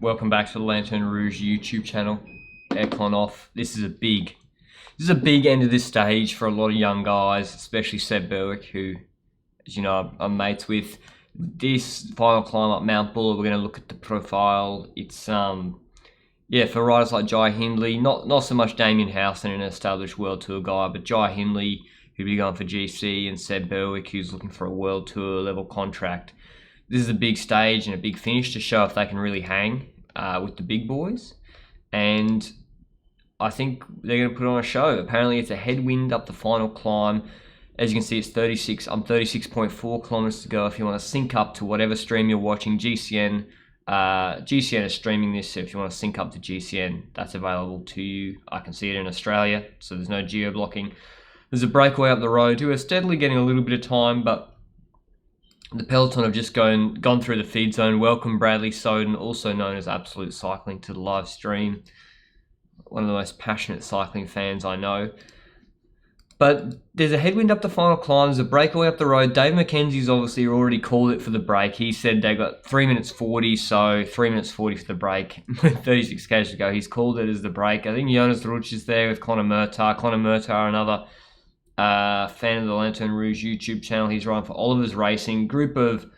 welcome back to the Lanterne Rouge YouTube channel. Aircon off. This is a big end of this stage for a lot of young guys, especially Seb Berwick, who, as you know, I'm mates with. This final climb up Mount Buller, we're going to look at the profile. It's for riders like Jai Hindley, not so much Damien Howson, an established World Tour guy, but Jai Hindley, who'll be going for GC, and Seb Berwick, who's looking for a World Tour level contract. This is a big stage and a big finish to show if they can really hang with the big boys. And I think they're going to put on a show. Apparently it's a headwind up the final climb. As you can see, it's 36.4 kilometers to go. If you want to sync up to whatever stream you're watching, GCN is streaming this. So if you want to sync up to GCN, that's available to you. I can see it in Australia, so there's no geo blocking. There's a breakaway up the road who are steadily getting a little bit of time, but the peloton have just gone through the feed zone. Welcome Bradley Soden, also known as Absolute Cycling, to the live stream. One of the most passionate cycling fans I know. But there's a headwind up the final climb. There's a breakaway up the road. Dave McKenzie's obviously already called it for the break. He said they got 3 minutes 40, so 3 minutes 40 for the break. 36 k's to go. He's called it as the break. I think Jonas Rouge is there with Connor Murtagh. Connor Murtagh, another fan of the Lanterne Rouge YouTube channel. He's riding for Oliver's Racing. Group of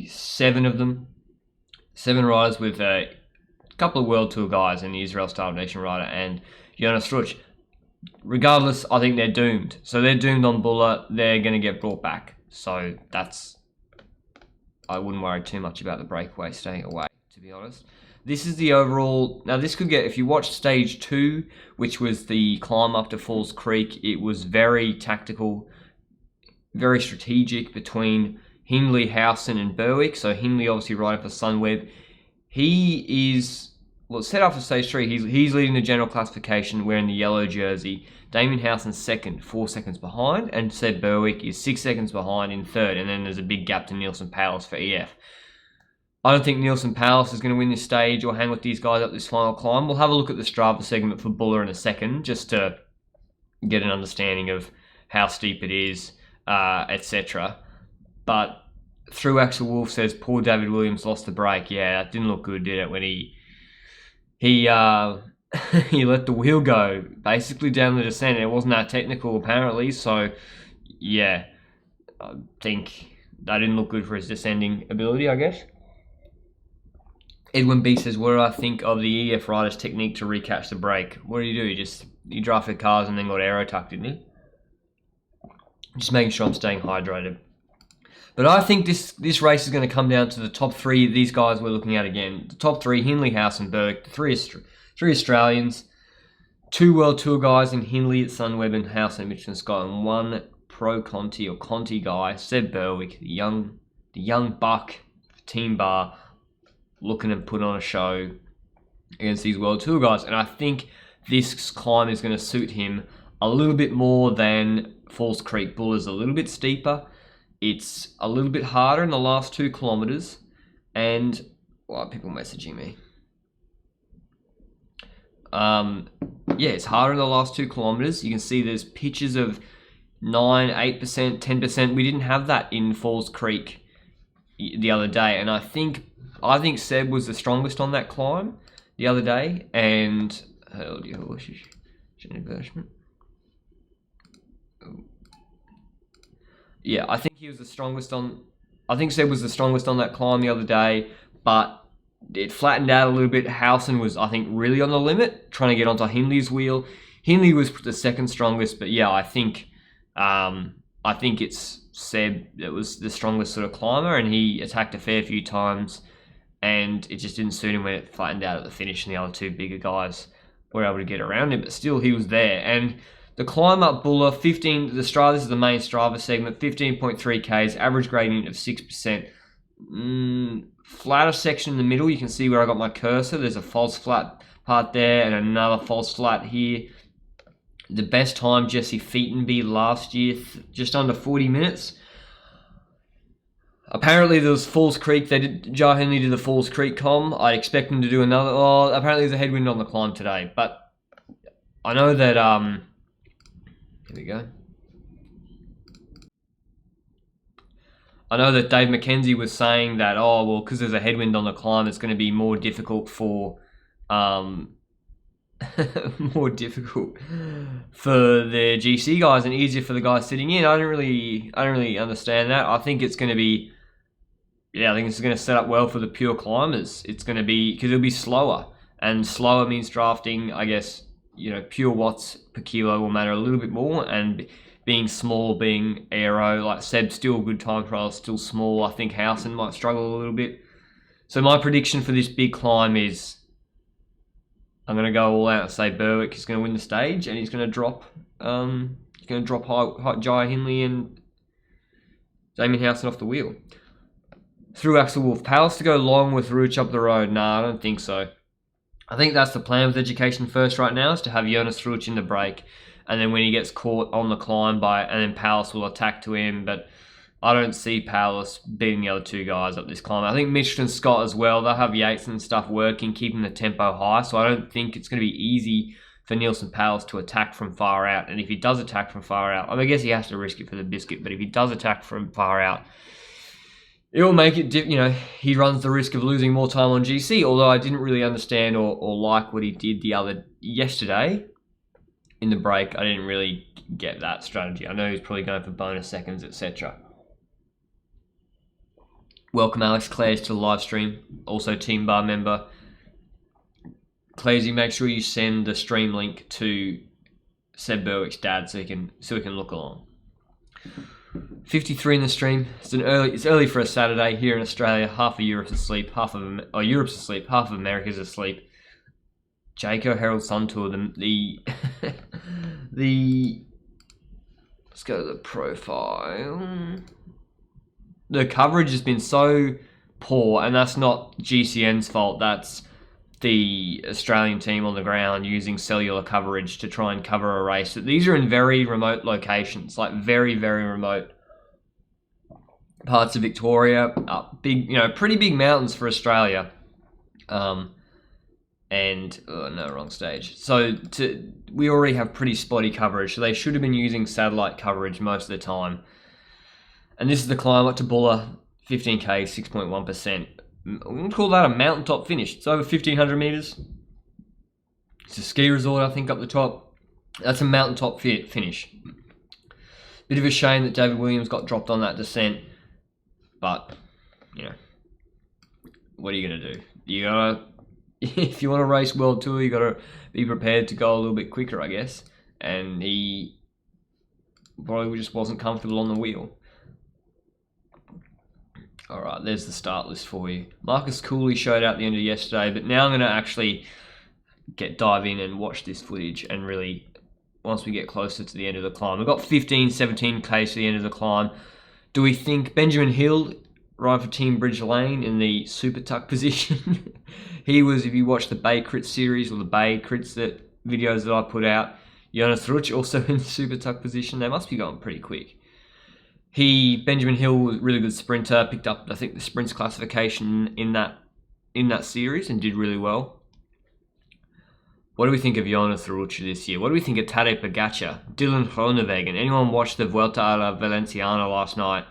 seven of them. 7 riders with a couple of World Tour guys and the Israel Star Nation rider and Jonas Rouge. Regardless, I think they're doomed. So they're doomed on Buller. They're going to get brought back. So I wouldn't worry too much about the breakaway staying away, to be honest. This is the overall. Now this could get, if you watch stage 2, which was the climb up to Falls Creek, it was very tactical, very strategic between Hindley, Howson and Berwick. So Hindley obviously riding for Sunweb. He is, well, set up for stage 3. He's leading the general classification wearing the yellow jersey. Damien Howson's second, 4 seconds behind, and Seb Berwick is 6 seconds behind in third. And then there's a big gap to Nielsen Palace for EF. I don't think Nielsen Palace is going to win this stage or hang with these guys up this final climb. We'll have a look at the Strava segment for Buller in a second, just to get an understanding of how steep it is, etc. But Through Axel Wolf says, poor David Williams lost the break. Yeah, that didn't look good, did it, when he he let the wheel go basically down the descent. It wasn't that technical apparently, so yeah, I think that didn't look good for his descending ability, I guess. Edwin B says, what do I think of the EF rider's technique to recatch the break? What did he do? He drafted cars and then got aero tucked, didn't he? Just making sure I'm staying hydrated. But I think this race is going to come down to the top 3 of these guys we're looking at again. The top 3, Hindley, Howson, Berwick, the three Australians, 2 World Tour guys in Hindley at Sunweb and Howson at Michelin Sky, and 1 Pro Conti or Conti guy, Seb Berwick, the young buck, Team Bar, looking to put on a show against these World Tour guys. And I think this climb is going to suit him a little bit more than Falls Creek. Buller's a little bit steeper. It's a little bit harder in the last 2 kilometers. And why are people messaging me? It's harder in the last 2 kilometers. You can see there's pitches of 9, 8%, 10%. We didn't have that in Falls Creek the other day. And I think Seb was the strongest on that climb the other day, and yeah, I think he was the strongest on. I think Seb was the strongest on that climb the other day, but it flattened out a little bit. Howson was, I think, really on the limit, trying to get onto Hindley's wheel. Hindley was the second strongest, but yeah, I think it's Seb that was the strongest sort of climber, and he attacked a fair few times, and it just didn't suit him when it flattened out at the finish, and the other 2 bigger guys were able to get around him, but still he was there. And the climb up Buller, this is the main Strava segment, 15.3 Ks, average gradient of 6%. Flatter section in the middle, you can see where I got my cursor. There's a false flat part there and another false flat here. The best time, Jesse Featonby last year, just under 40 minutes. Apparently there was Falls Creek. Jai Hindley did the Falls Creek com. I'd expect him to do another. Oh, apparently there's a headwind on the climb today. But I know that, here we go. I know that Dave McKenzie was saying that, oh, well, because there's a headwind on the climb, it's going to be more difficult for more difficult for the GC guys and easier for the guys sitting in. I don't really understand that. I think it's going to be, I think it's going to set up well for the pure climbers. It's going to be, because it'll be slower, and slower means drafting, I guess, pure watts per kilo will matter a little bit more, and being small, being aero, like Seb's still a good time trial, still small. I think Howson might struggle a little bit. So my prediction for this big climb is, I'm going to go all out and say Berwick is going to win the stage, and he's going to drop Jai Hindley and Damien Howson off the wheel. Through Axel Wolf, Palace to go long with Rouge up the road. Nah, I don't think so. I think that's the plan with Education First right now, is to have Jonas Rouge in the break, and then when he gets caught on the climb and then Palace will attack to him. But I don't see Palace beating the other two guys up this climb. I think Mitchell and Scott as well, they'll have Yates and stuff working, keeping the tempo high. So I don't think it's going to be easy for Nielsen Palace to attack from far out. And if he does attack from far out, I guess he has to risk it for the biscuit, but if he does attack from far out, it will make it, he runs the risk of losing more time on GC, although I didn't really understand or like what he did yesterday in the break. I didn't really get that strategy. I know he's probably going for bonus seconds, etc. Welcome Alex Clares to the live stream, also Team Bar member. Claresy, make sure you send the stream link to Seb Berwick's dad so he can look along. 53 in the stream. It's early for a Saturday here in Australia. Half of Europe's asleep, half of America's asleep. Jayco Herald Sun Tour. Let's go to the profile. The coverage has been so poor, and that's not GCN's fault. That's the Australian team on the ground using cellular coverage to try and cover a race. These are in very remote locations, like very, very remote parts of Victoria. Big, pretty big mountains for Australia. Wrong stage. So we already have pretty spotty coverage, so they should have been using satellite coverage most of the time. And this is the climb up to Bulla, 15k, 6.1%. We'll call that a mountaintop finish. It's over 1,500 meters. It's a ski resort, I think, up the top. That's a mountaintop finish. Bit of a shame that David Williams got dropped on that descent, but what are you gonna do? If you want to race World Tour, you gotta be prepared to go a little bit quicker, I guess. And he probably just wasn't comfortable on the wheel. Alright, there's the start list for you. Marcus Cooley showed out the end of yesterday, but now I'm going to actually dive in and watch this footage, and really, once we get closer to the end of the climb. We've got 15, 17k to the end of the climb. Do we think Benjamin Hill, right for Team Bridge Lane, in the super tuck position? He was, if you watch the Bay Crits series, or the Bay Crits videos that I put out, Jonas Rouge also in the super tuck position. They must be going pretty quick. Benjamin Hill was a really good sprinter, picked up, I think, the sprints classification in that series and did really well. What do we think of Jonas Rouge this year? What do we think of Tadej Pogacar, Dylan Groenewegen? Anyone watched the Vuelta a la Valenciana last night?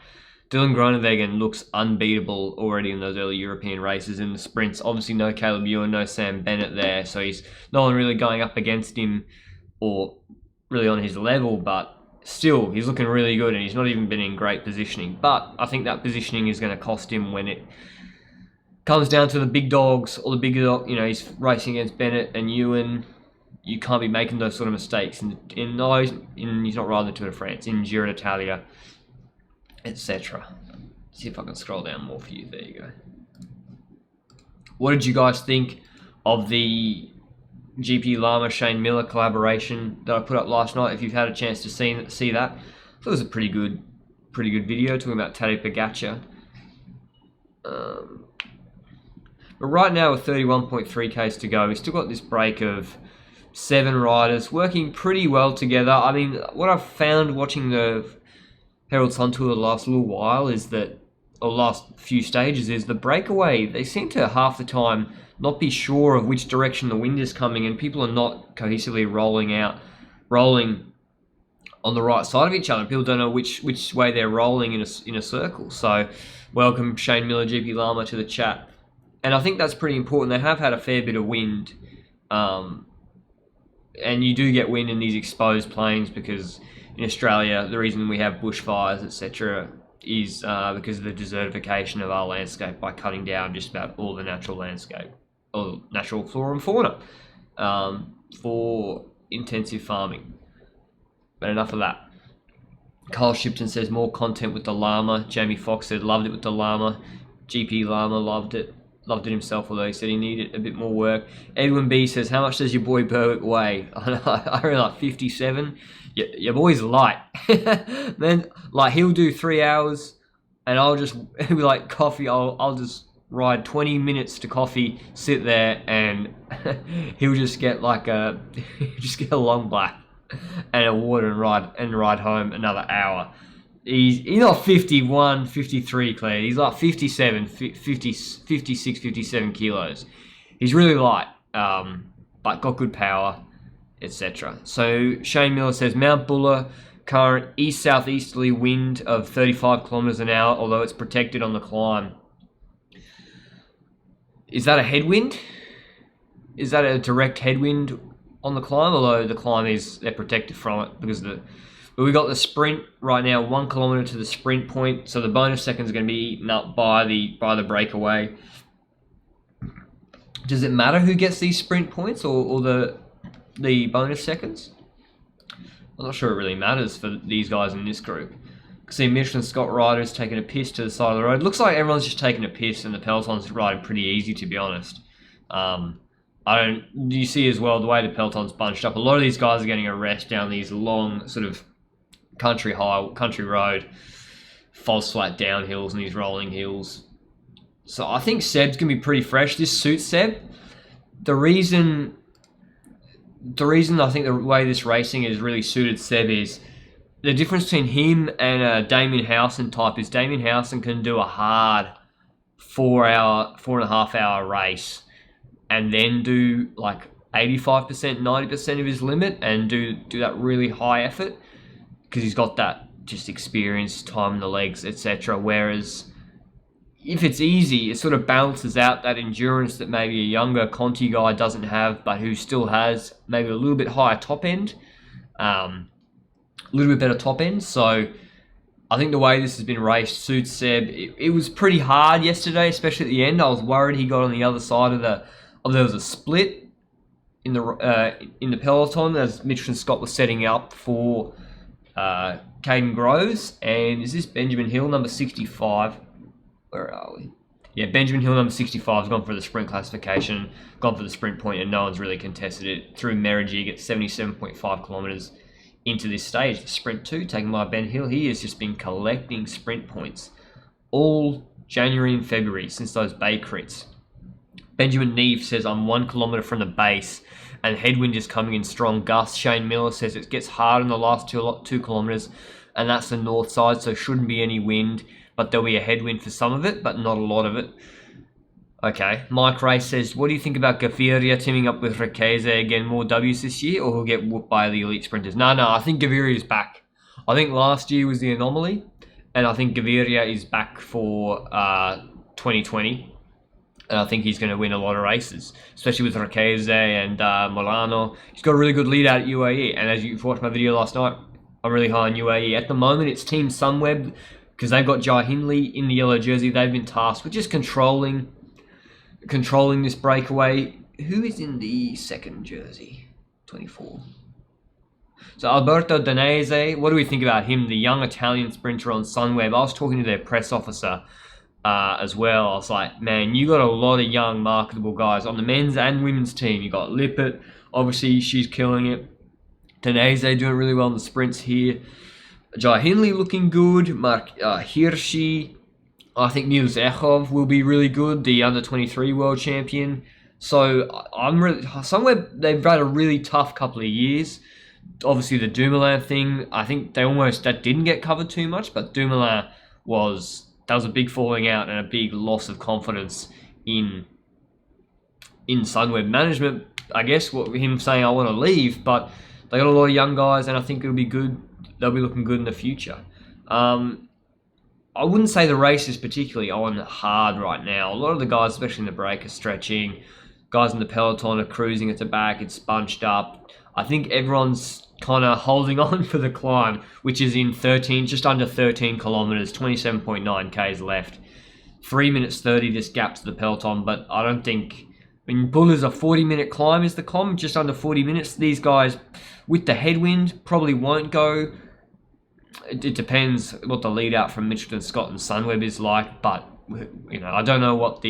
Dylan Groenewegen looks unbeatable already in those early European races in the sprints. Obviously no Caleb Ewan, no Sam Bennett there, so no one really going up against him or really on his level, but still, he's looking really good, and he's not even been in great positioning. But I think that positioning is going to cost him when it comes down to the big dogs, or the bigger dog. He's racing against Bennett and Ewan. You can't be making those sort of mistakes. He's not riding the Tour de France, in Giro d'Italia, etc. See if I can scroll down more for you. There you go. What did you guys think of the GP Lama Shane Miller collaboration that I put up last night? If you've had a chance to see that, I thought it was a pretty good video talking about Tadej Pogacar. But right now with 31.3k's to go, we've still got this break of 7 riders working pretty well together. I mean, what I've found watching the Herald Sun Tour the last little while is that, or last few stages, is the breakaway, they seem to half the time not be sure of which direction the wind is coming, and people are not cohesively rolling on the right side of each other. People don't know which way they're rolling in a circle. So welcome Shane Miller, GP Llama, to the chat. And I think that's pretty important. They have had a fair bit of wind. And you do get wind in these exposed plains because in Australia, the reason we have bushfires, etc., is because of the desertification of our landscape by cutting down just about all the natural landscape, or natural flora and fauna, for intensive farming. But enough of that. Carl Shipton says more content with the llama. Jamie Fox said loved it with the llama. GP Llama loved it himself, although he said he needed a bit more work. Edwin B says, how much does your boy Berwick weigh? I reckon like 57. Your boy's light. Then like he'll do 3 hours and I'll just be like coffee. I'll just ride 20 minutes to coffee, sit there, and he'll just get like a long black and a water and ride home another hour. He's not 51, 53, Claire. He's like 57, 50, 56, 57 kilos. He's really light, but got good power, etc. So Shane Miller says Mount Buller, current east-southeasterly wind of 35 kilometers an hour, although it's protected on the climb. Is that a headwind? Is that a direct headwind on the climb? Although the climb they're protected from it because but we got the sprint right now, 1 kilometer to the sprint point. So the bonus seconds are going to be eaten up by the breakaway. Does it matter who gets these sprint points or the bonus seconds? I'm not sure it really matters for these guys in this group. See Michelin Scott riders taking a piss to the side of the road. Looks like everyone's just taking a piss and the peloton's riding pretty easy, to be honest. You see as well the way the peloton's bunched up. A lot of these guys are getting a rest down these long sort of country road, false flat downhills and these rolling hills. So I think Seb's gonna be pretty fresh. This suits Seb. The reason I think the way this racing is really suited Seb is the difference between him and a Damien Howson type is Damien Howson can do a hard 4.5 hour race and then do like 85%, 90% of his limit and do that really high effort because he's got that just experience, time in the legs, etc. Whereas if it's easy, it sort of balances out that endurance that maybe a younger Conti guy doesn't have, but who still has maybe a little bit higher top end, a little bit better top end. So I think the way this has been raced suits Seb. It was pretty hard yesterday, especially at the end. I was worried he got on the other side of there was a split in the peloton as Michelin Scott was setting up for Caden Groves. And is this Benjamin Hill, number 65? Where are we? Yeah, Benjamin Hill, number 65, has gone for the sprint classification, gone for the sprint point, and no one's really contested it. Through Merrijig at 77.5 kilometres into this stage. The sprint 2, taken by Ben Hill. He has just been collecting sprint points all January and February since those Bay crits. Benjamin Neve says, I'm 1 kilometre from the base and headwind is coming in strong gusts. Shane Miller says it gets hard in the last 2 kilometres and that's the north side, so shouldn't be any wind, but there'll be a headwind for some of it, but not a lot of it. Okay, Mike Ray says, what do you think about Gaviria teaming up with Requeze again, more W's this year, or he'll get whooped by the elite sprinters? No, I think Gaviria is back. I think last year was the anomaly, and I think Gaviria is back for 2020. And I think he's going to win a lot of races, especially with Requeze and Milano. He's got a really good lead out at UAE, and as you've watched my video last night, I'm really high on UAE. At the moment, it's Team Sunweb, because they've got Jai Hindley in the yellow jersey. They've been tasked with just controlling this breakaway. Who is in the second jersey? 24. So Alberto Danese, what do we think about him, the young Italian sprinter on Sunweb? I was talking to their press officer as well. I was like, man, you got a lot of young, marketable guys on the men's and women's team. You got Lippert, obviously she's killing it. Danese doing really well in the sprints here. Jai Hindley looking good. Mark Hirschi. I think Niels Echov will be really good, the under-23 world champion. So Sunweb, they've had a really tough couple of years. Obviously the Dumoulin thing, I think that didn't get covered too much, but Dumoulin was a big falling out and a big loss of confidence in Sunweb management. I guess him saying I want to leave, but They got a lot of young guys, and I think it'll be good. They'll be looking good in the future. I wouldn't say the race is particularly on hard right now. A lot of the guys, especially in the break, are stretching. Guys in the peloton are cruising at the back. It's bunched up. I think everyone's kind of holding on for the climb, which is in just under 13 kilometers, 27.9 Ks left. 3 minutes 30 this gap to the peloton, but I don't think... I mean, Buller's a 40-minute climb is the climb, just under 40 minutes. These guys, with the headwind, probably won't go. It depends what the lead out from Mitchelton Scott and Sunweb is like, but I don't know what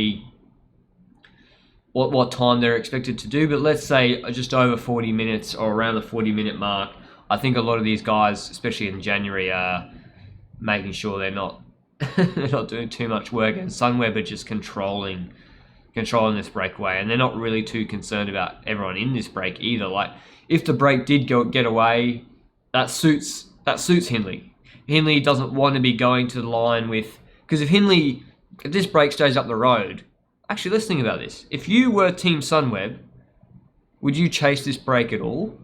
time they're expected to do, but let's say just over 40 minutes or around the 40-minute mark. I think a lot of these guys, especially in January, are making sure they're not doing too much work, and Sunweb are just controlling this breakaway, and they're not really too concerned about everyone in this break either. Like, if the break did get away, that suits Hindley. Hindley doesn't want to be going to the line with... Because if this break stays up the road... Actually, let's think about this. If you were Team Sunweb, would you chase this break at all?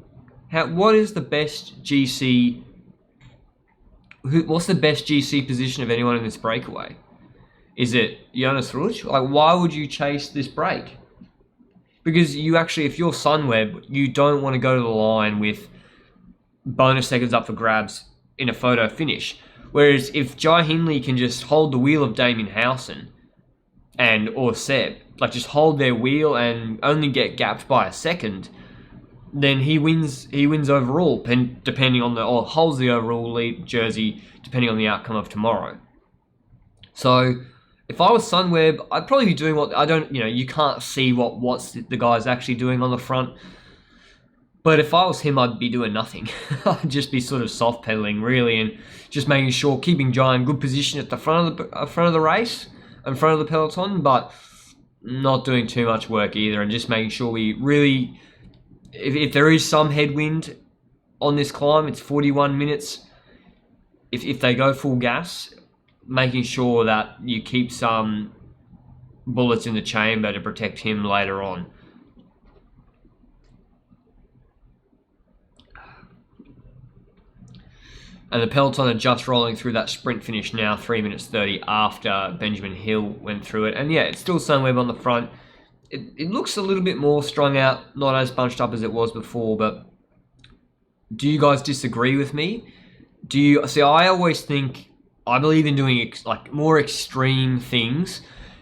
What is the best GC... What's the best GC position of anyone in this breakaway? Is it Jonas Rouge? Like, why would you chase this break? Because you actually, if you're Sunweb, you don't want to go to the line with bonus seconds up for grabs in a photo finish. Whereas if Jai Hindley can just hold the wheel of Damien Howson or Seb, like just hold their wheel and only get gapped by a second, then he wins overall, depending on or holds the overall lead jersey depending on the outcome of tomorrow. So if I was Sunweb, I'd probably be doing you can't see what's the guy's actually doing on the front. But if I was him, I'd be doing nothing. I'd just be sort of soft pedaling really, and just making sure, keeping Jai in good position at the front of the race, in front of the peloton, but not doing too much work either, and just making sure we really, if there is some headwind on this climb, it's 41 minutes. If they go full gas, making sure that you keep some bullets in the chamber to protect him later on. And the peloton are just rolling through that sprint finish now, 3 minutes 30 after Benjamin Hill went through it. And yeah, it's still Sunweb on the front. It looks a little bit more strung out, not as bunched up as it was before, but do you guys disagree with me? I always think, I believe in doing like more extreme things,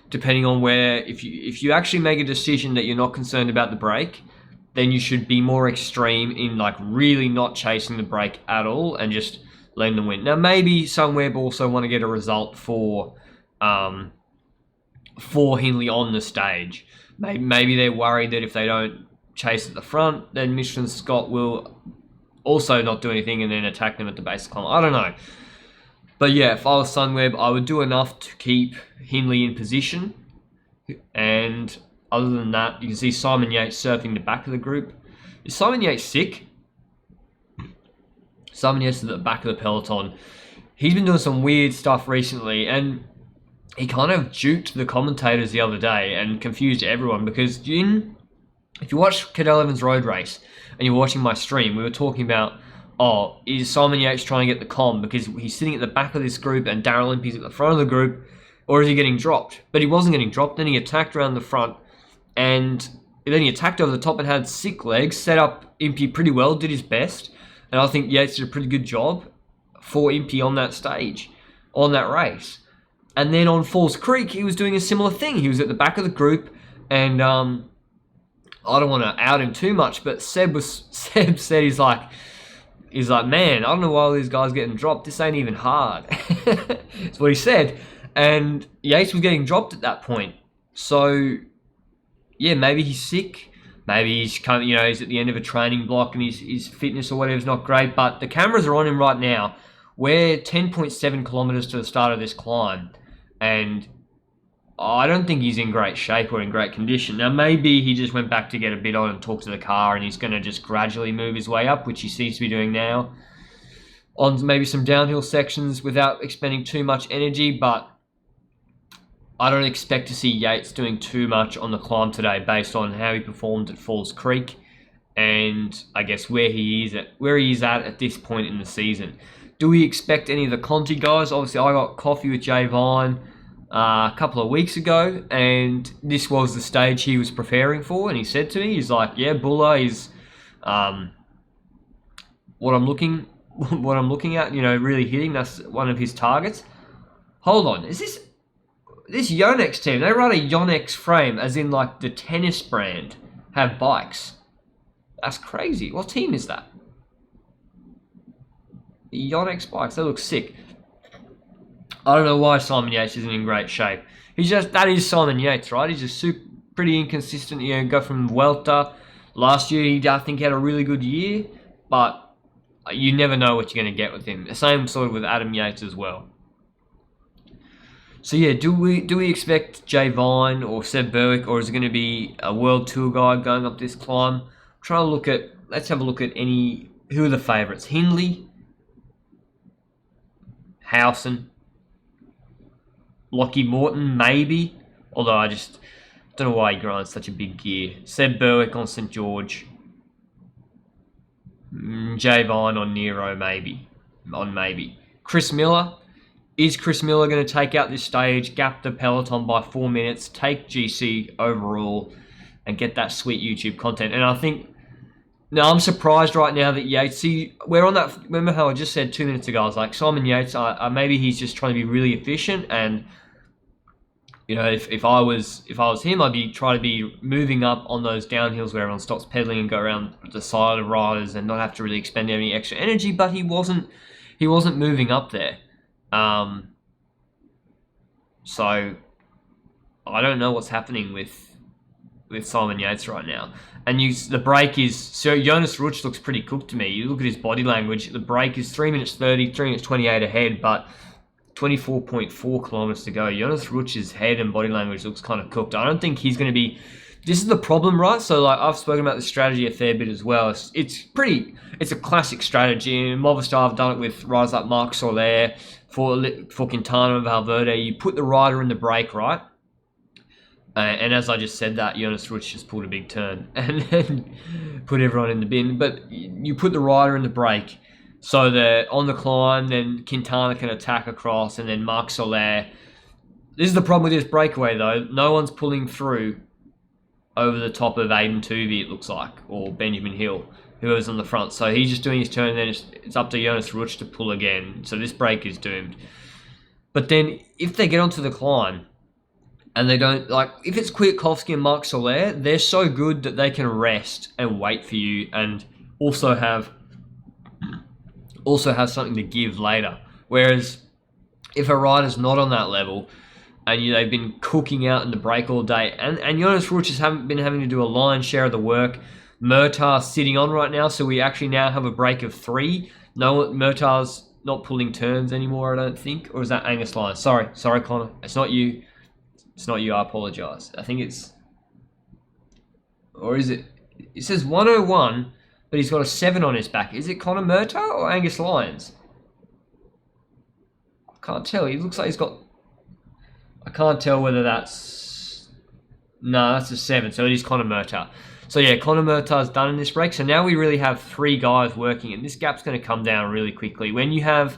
depending on where, if you actually make a decision that you're not concerned about the break, then you should be more extreme in like really not chasing the break at all and just letting them win. Now, maybe Sunweb also want to get a result for Hindley on the stage. Maybe they're worried that if they don't chase at the front, then Mitchelton Scott will also not do anything and then attack them at the base of the climb. I don't know. But yeah, if I was Sunweb, I would do enough to keep Hindley in position. And other than that, you can see Simon Yates surfing the back of the group. Is Simon Yates sick? Simon Yates is at the back of the peloton. He's been doing some weird stuff recently, and he kind of juked the commentators the other day and confused everyone, because if you watch Cadel Evans' road race and you're watching my stream, we were talking about, is Simon Yates trying to get the com because he's sitting at the back of this group and Darryl Impey's at the front of the group, or is he getting dropped? But he wasn't getting dropped. Then he attacked around the front, and then he attacked over the top and had sick legs, set up Impey pretty well, did his best. And I think Yates did a pretty good job for Impey on that stage, on that race. And then on Falls Creek, he was doing a similar thing. He was at the back of the group, and I don't want to out him too much, but Seb said he's like, man, I don't know why all these guys getting dropped. This ain't even hard. That's what he said. And Yates was getting dropped at that point. So yeah, maybe he's sick. Maybe he's he's at the end of a training block and his fitness or whatever is not great. But the cameras are on him right now. We're 10.7 kilometers to the start of this climb, and I don't think he's in great shape or in great condition. Now, maybe he just went back to get a bit on and talk to the car, and he's going to just gradually move his way up, which he seems to be doing now, on maybe some downhill sections without expending too much energy. But I don't expect to see Yates doing too much on the climb today based on how he performed at Falls Creek and I guess where he is at this point in the season. Do we expect any of the Conti guys? Obviously, I got coffee with Jay Vine a couple of weeks ago, and this was the stage he was preparing for. And he said to me, he's like, "Yeah, Buller is what I'm looking at. You know, really hitting. That's one of his targets." Hold on, is this Yonex team? They run a Yonex frame, as in like the tennis brand, have bikes. That's crazy. What team is that? The Yonex bikes. They look sick. I don't know why Simon Yates isn't in great shape. That is Simon Yates, right? He's just pretty inconsistent. You know, go from welter. Last year, I think he had a really good year, but you never know what you're going to get with him. The same sort of with Adam Yates as well. So yeah, do we expect Jay Vine or Seb Berwick, or is it going to be a world tour guy going up this climb? Let's have a look at who are the favourites. Hindley, Howson, Lockie Morton, maybe. Although I just don't know why he grinds such a big gear. Seb Berwick on St George. Jay Vine on Nero, maybe. Chris Miller. Is Chris Miller going to take out this stage, gap the peloton by 4 minutes, take GC overall, and get that sweet YouTube content? And I think, now I'm surprised right now that Yates, we're on that, remember how I just said 2 minutes ago, I was like, Simon Yates, maybe he's just trying to be really efficient, and, you know, if I was him, I'd be trying to be moving up on those downhills where everyone stops pedaling and go around the side of riders and not have to really expend any extra energy, but he wasn't moving up there. So I don't know what's happening with Simon Yates right now. And the break is, so Jonas Rouge looks pretty cooked to me. You look at his body language, the break is 3 minutes 30, 3 minutes 28 ahead, but 24.4 kilometers to go. Jonas Rouge's head and body language looks kind of cooked. I don't think he's going to be, this is the problem, right? So like I've spoken about the strategy a fair bit as well. It's a classic strategy. In Movistar, I've done it with riders like Marc Soler, for Quintana and Valverde. You put the rider in the brake, right? And as I just said that, Jonas Rouge just pulled a big turn and then put everyone in the bin. But you put the rider in the brake so that on the climb, then Quintana can attack across, and then Marc Soler. This is the problem with this breakaway, though. No one's pulling through over the top of Aiden Tuvey, it looks like, or Benjamin Hill, whoever's on the front. So he's just doing his turn, and then it's up to Jonas Rouge to pull again. So this break is doomed. But then if they get onto the climb and they don't, like, if it's Kwiatkowski and Marc Soler, they're so good that they can rest and wait for you and also have something to give later. Whereas if a rider's not on that level and they've been cooking out in the break all day, and Jonas Rouge has been having to do a lion's share of the work. Murtaugh's sitting on right now, so we actually now have a break of 3. No, Murtaugh's not pulling turns anymore, I don't think. Or is that Angus Lyons? Sorry, Connor. It's not you. I apologise. I think it's... Or is it... It says 101, but he's got a 7 on his back. Is it Connor Murtaugh or Angus Lyons? I can't tell. He looks like he's got... I can't tell whether that's... No, that's a 7, so it is Connor Murtaugh. So yeah, Connor Murtaugh's done in this break. So now we really have 3 guys working, and this gap's going to come down really quickly. When you have,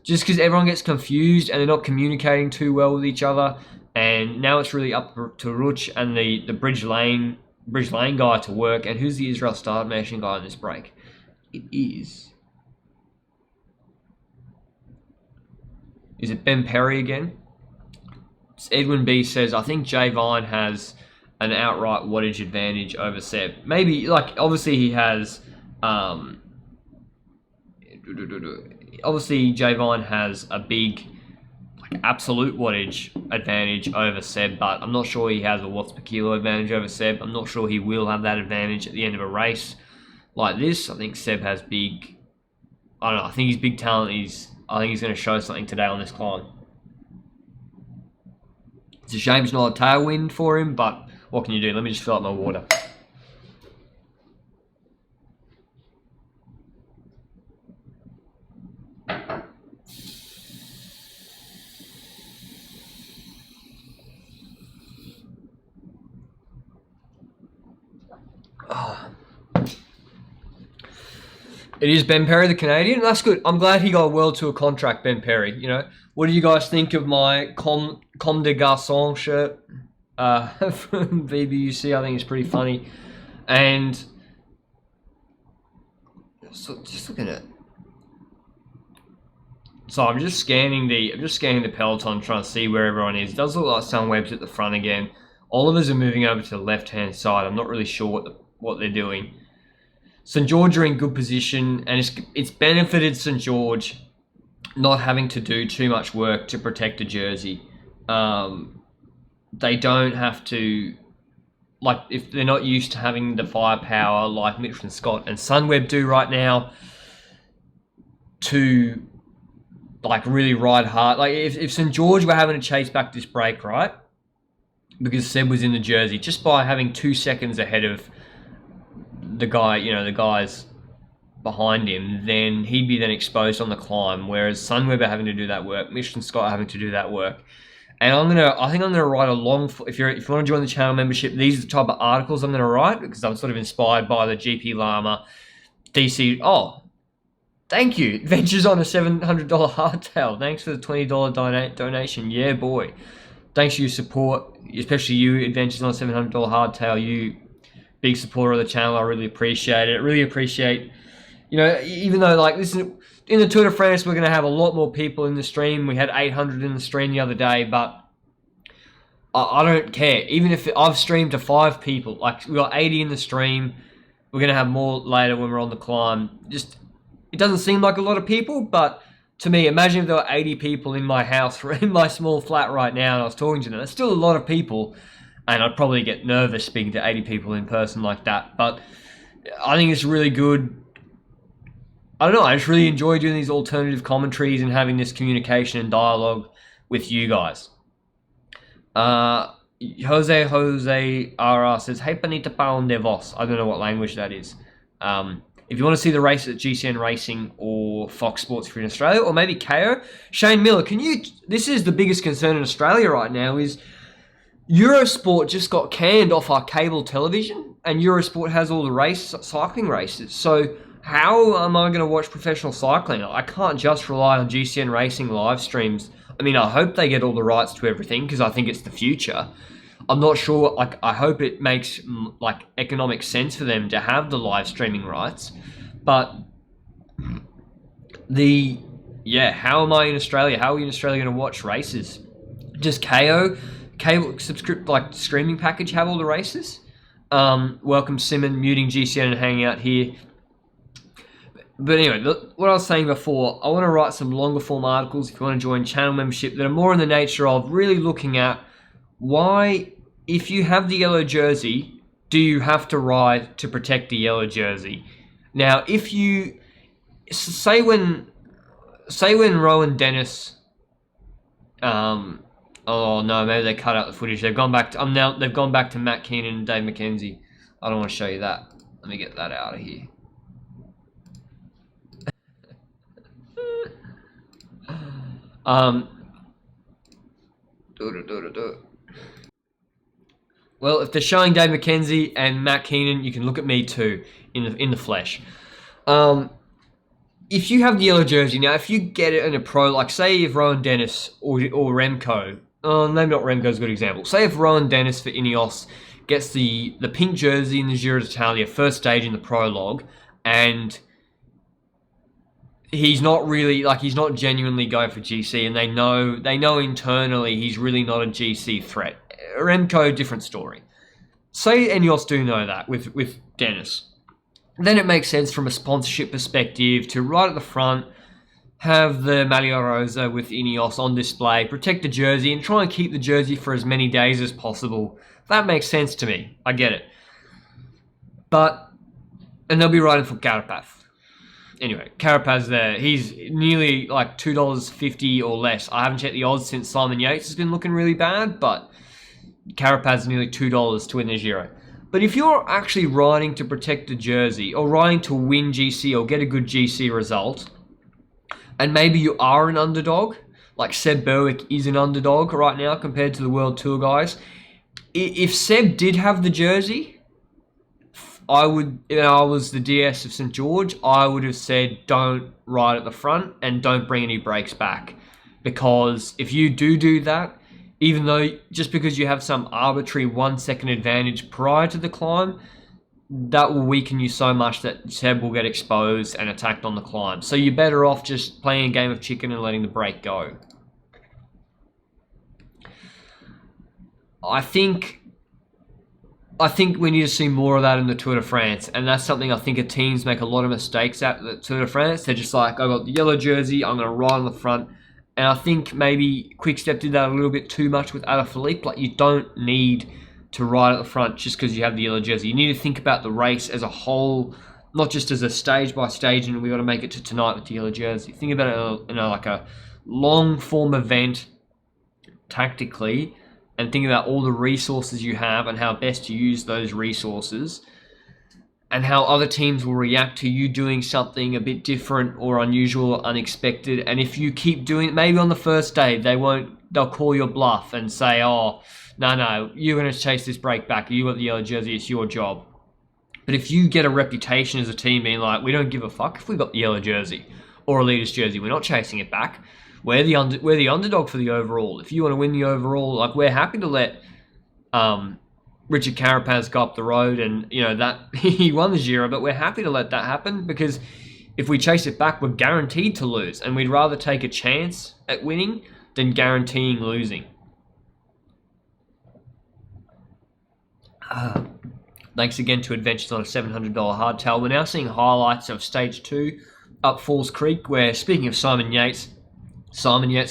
just because everyone gets confused and they're not communicating too well with each other, and now it's really up to Rouge and the Bridge Lane guy to work. And who's the Israel Start Nation guy in this break? It is it Ben Perry again? Edwin B says, I think Jay Vine has an outright wattage advantage over Seb. Maybe, like, obviously he has, obviously Jay Vine has a big, like, absolute wattage advantage over Seb, but I'm not sure he has a watts per kilo advantage over Seb. I'm not sure he will have that advantage at the end of a race like this. I think Seb has big, I don't know, I think he's big talent. I think he's going to show something today on this climb. It's a shame it's not a tailwind for him, but what can you do? Let me just fill up my water. Oh. It is Ben Perry, the Canadian. That's good. I'm glad he got a World Tour contract, Ben Perry. You know, what do you guys think of my Comme des Garçons shirt from VBUC? I think it's pretty funny. And so just looking at. So I'm just scanning the peloton, trying to see where everyone is. It does look like Sunweb's at the front again. Olivers are moving over to the left-hand side. I'm not really sure what they're doing. St George are in good position, and it's benefited St George not having to do too much work to protect a jersey. They don't have to, like, if they're not used to having the firepower like Mitchell and Scott and Sunweb do right now, to like really ride hard. Like if St George were having to chase back this break, right? Because Seb was in the jersey, just by having 2 seconds ahead of the guys behind him, then he'd be then exposed on the climb. Whereas Sunweb are having to do that work, Mission Scott are having to do that work. And I think I'm gonna write a long. If you want to join the channel membership, these are the type of articles I'm gonna write, because I'm sort of inspired by the GP Llama DC. Oh, thank you. Adventures on a $700 hardtail. Thanks for the $20 donation. Yeah, boy. Thanks for your support, especially you, Adventures on a $700 hardtail. You, big supporter of the channel. I really appreciate it. I really appreciate, you know, even though like this is in the Tour de France, we're going to have a lot more people in the stream. We had 800 in the stream the other day, but I don't care. Even if I've streamed to 5 people, like we got 80 in the stream, we're going to have more later when we're on the climb. Just, it doesn't seem like a lot of people, but to me, imagine if there were 80 people in my house, in my small flat right now, and I was talking to them. That's still a lot of people, and I'd probably get nervous speaking to 80 people in person like that. But I think it's really good. I don't know, I just really enjoy doing these alternative commentaries and having this communication and dialogue with you guys. Jose RR says, Hey, Panita Paon de Vos. I don't know what language that is. If you want to see the race at GCN Racing or Fox Sports if you're in Australia, or maybe KO, Shane Miller, this is the biggest concern in Australia right now, is Eurosport just got canned off our cable television, and Eurosport has all the cycling races. So how am I going to watch professional cycling? I can't just rely on GCN Racing live streams. I mean, I hope they get all the rights to everything, because I think it's the future. I'm not sure, like, I hope it makes, like, economic sense for them to have the live streaming rights. But how am I in Australia? How are we in Australia going to watch races? Does KO cable streaming package have all the races? Welcome Simon, muting GCN and hanging out here. But anyway, what I was saying before, I want to write some longer form articles if you want to join channel membership that are more in the nature of really looking at why, if you have the yellow jersey, do you have to ride to protect the yellow jersey? Now, if you say when Rowan Dennis, oh no, maybe they cut out the footage. They've gone back to Matt Keenan and Dave McKenzie. I don't want to show you that. Let me get that out of here. Well, if they're showing Dave McKenzie and Matt Keenan, you can look at me too in the flesh. If you have the yellow jersey now, if you get it in a pro, like say if Rowan Dennis or Remco, maybe not Remco's a good example. Say if Rowan Dennis for Ineos gets the pink jersey in the Giro d'Italia first stage in the prologue, and he's not genuinely going for GC, and they know internally he's really not a GC threat. Remco, different story. Say Ineos do know that with Dennis. Then it makes sense from a sponsorship perspective to right at the front have the Maglia Rosa with Ineos on display, protect the jersey, and try and keep the jersey for as many days as possible. That makes sense to me. I get it. And they'll be riding for Carapaz. Anyway, Carapaz there. He's nearly like $2.50 or less. I haven't checked the odds since Simon Yates has been looking really bad, but Carapaz is nearly $2 to win the Giro. But if you're actually riding to protect the jersey, or riding to win GC or get a good GC result, and maybe you are an underdog, like Seb Berwick is an underdog right now compared to the World Tour guys. If Seb did have the jersey, I would, if I was the DS of St George, I would have said don't ride at the front and don't bring any brakes back. Because if you do that, even though just because you have some arbitrary 1 second advantage prior to the climb, that will weaken you so much that Seb will get exposed and attacked on the climb. So you're better off just playing a game of chicken and letting the brake go. I think we need to see more of that in the Tour de France, and that's something I think teams make a lot of mistakes at the Tour de France. They're just like, I got the yellow jersey, I'm going to ride on the front. And I think maybe Quickstep did that a little bit too much with Alaphilippe. Like, you don't need to ride at the front just because you have the yellow jersey. You need to think about the race as a whole, not just as a stage by stage, and we got to make it to tonight with the yellow jersey. Think about it, like a long form event tactically, and think about all the resources you have and how best to use those resources, and how other teams will react to you doing something a bit different or unusual or unexpected. And if you keep doing it, maybe on the first day, they'll call your bluff and say, oh, no, you're going to chase this break back. You got the yellow jersey, it's your job. But if you get a reputation as a team being like, we don't give a fuck if we got the yellow jersey or a leader's jersey, we're not chasing it back. We're the underdog for the overall. If you want to win the overall, like, we're happy to let Richard Carapaz go up the road, and that he won the Giro, but we're happy to let that happen, because if we chase it back, we're guaranteed to lose, and we'd rather take a chance at winning than guaranteeing losing. Thanks again to Adventures on a $700 Hardtail. We're now seeing highlights of Stage 2 up Falls Creek, where, speaking of Simon Yates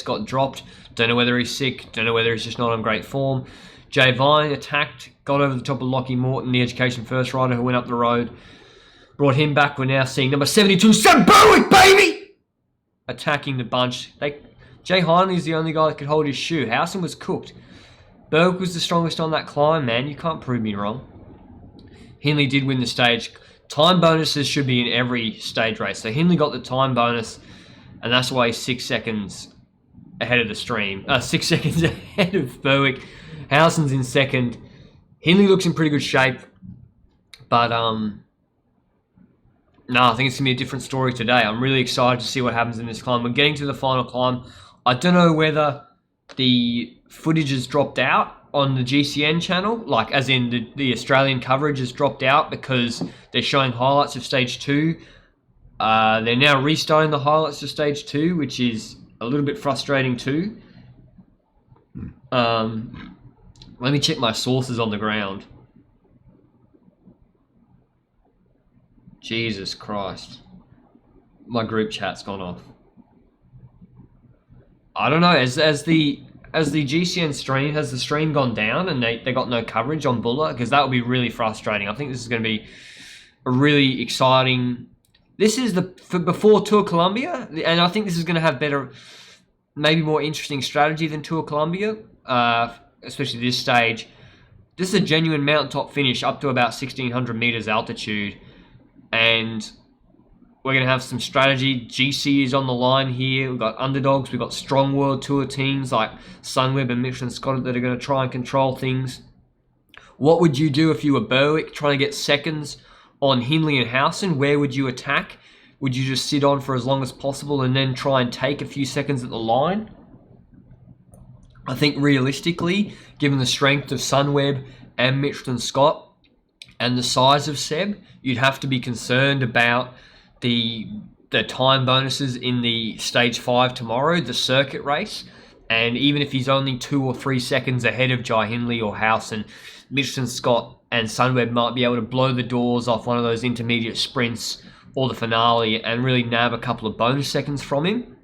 got dropped. Don't know whether he's sick, don't know whether he's just not on great form. Jay Vine attacked, got over the top of Lockie Morton, the Education First rider who went up the road. Brought him back. We're now seeing number 72, Seb Berwick, baby! Attacking the bunch. Jay Hindley's the only guy that could hold his shoe. Howson was cooked. Berwick was the strongest on that climb, man. You can't prove me wrong. Hindley did win the stage. Time bonuses should be in every stage race. So Hindley got the time bonus, and that's why he's 6 seconds ahead of the stream. 6 seconds ahead of Berwick. Howson's in second. Hindley looks in pretty good shape. But, no, I think it's going to be a different story today. I'm really excited to see what happens in this climb. We're getting to the final climb. I don't know whether the footage has dropped out on the GCN channel, like as in the Australian coverage has dropped out because they're showing highlights of Stage 2. They're now restarting the highlights of Stage 2, which is a little bit frustrating too. Let me check my sources on the ground. Jesus Christ. My group chat's gone off. I don't know, as the GCN stream, has the stream gone down and they got no coverage on Buller? Because that would be really frustrating. I think this is going to be a really exciting... This is before Tour Colombia, and I think this is going to have better, maybe more interesting strategy than Tour Colombia, especially this stage. This is a genuine mountaintop finish up to about 1,600 meters altitude, and we're going to have some strategy. GC is on the line here. We've got underdogs. We've got strong World Tour teams like Sunweb and Michelin Scott that are going to try and control things. What would you do if you were Berwick trying to get seconds on Hindley and Howson? Where would you attack? Would you just sit on for as long as possible and then try and take a few seconds at the line? I think realistically, given the strength of Sunweb and Michelin Scott and the size of Seb, you'd have to be concerned about the time bonuses in the Stage 5 tomorrow, the circuit race. And even if he's only 2 or 3 seconds ahead of Jai Hindley or Howson, Michelin Scott and Sunweb might be able to blow the doors off one of those intermediate sprints or the finale and really nab a couple of bonus seconds from him.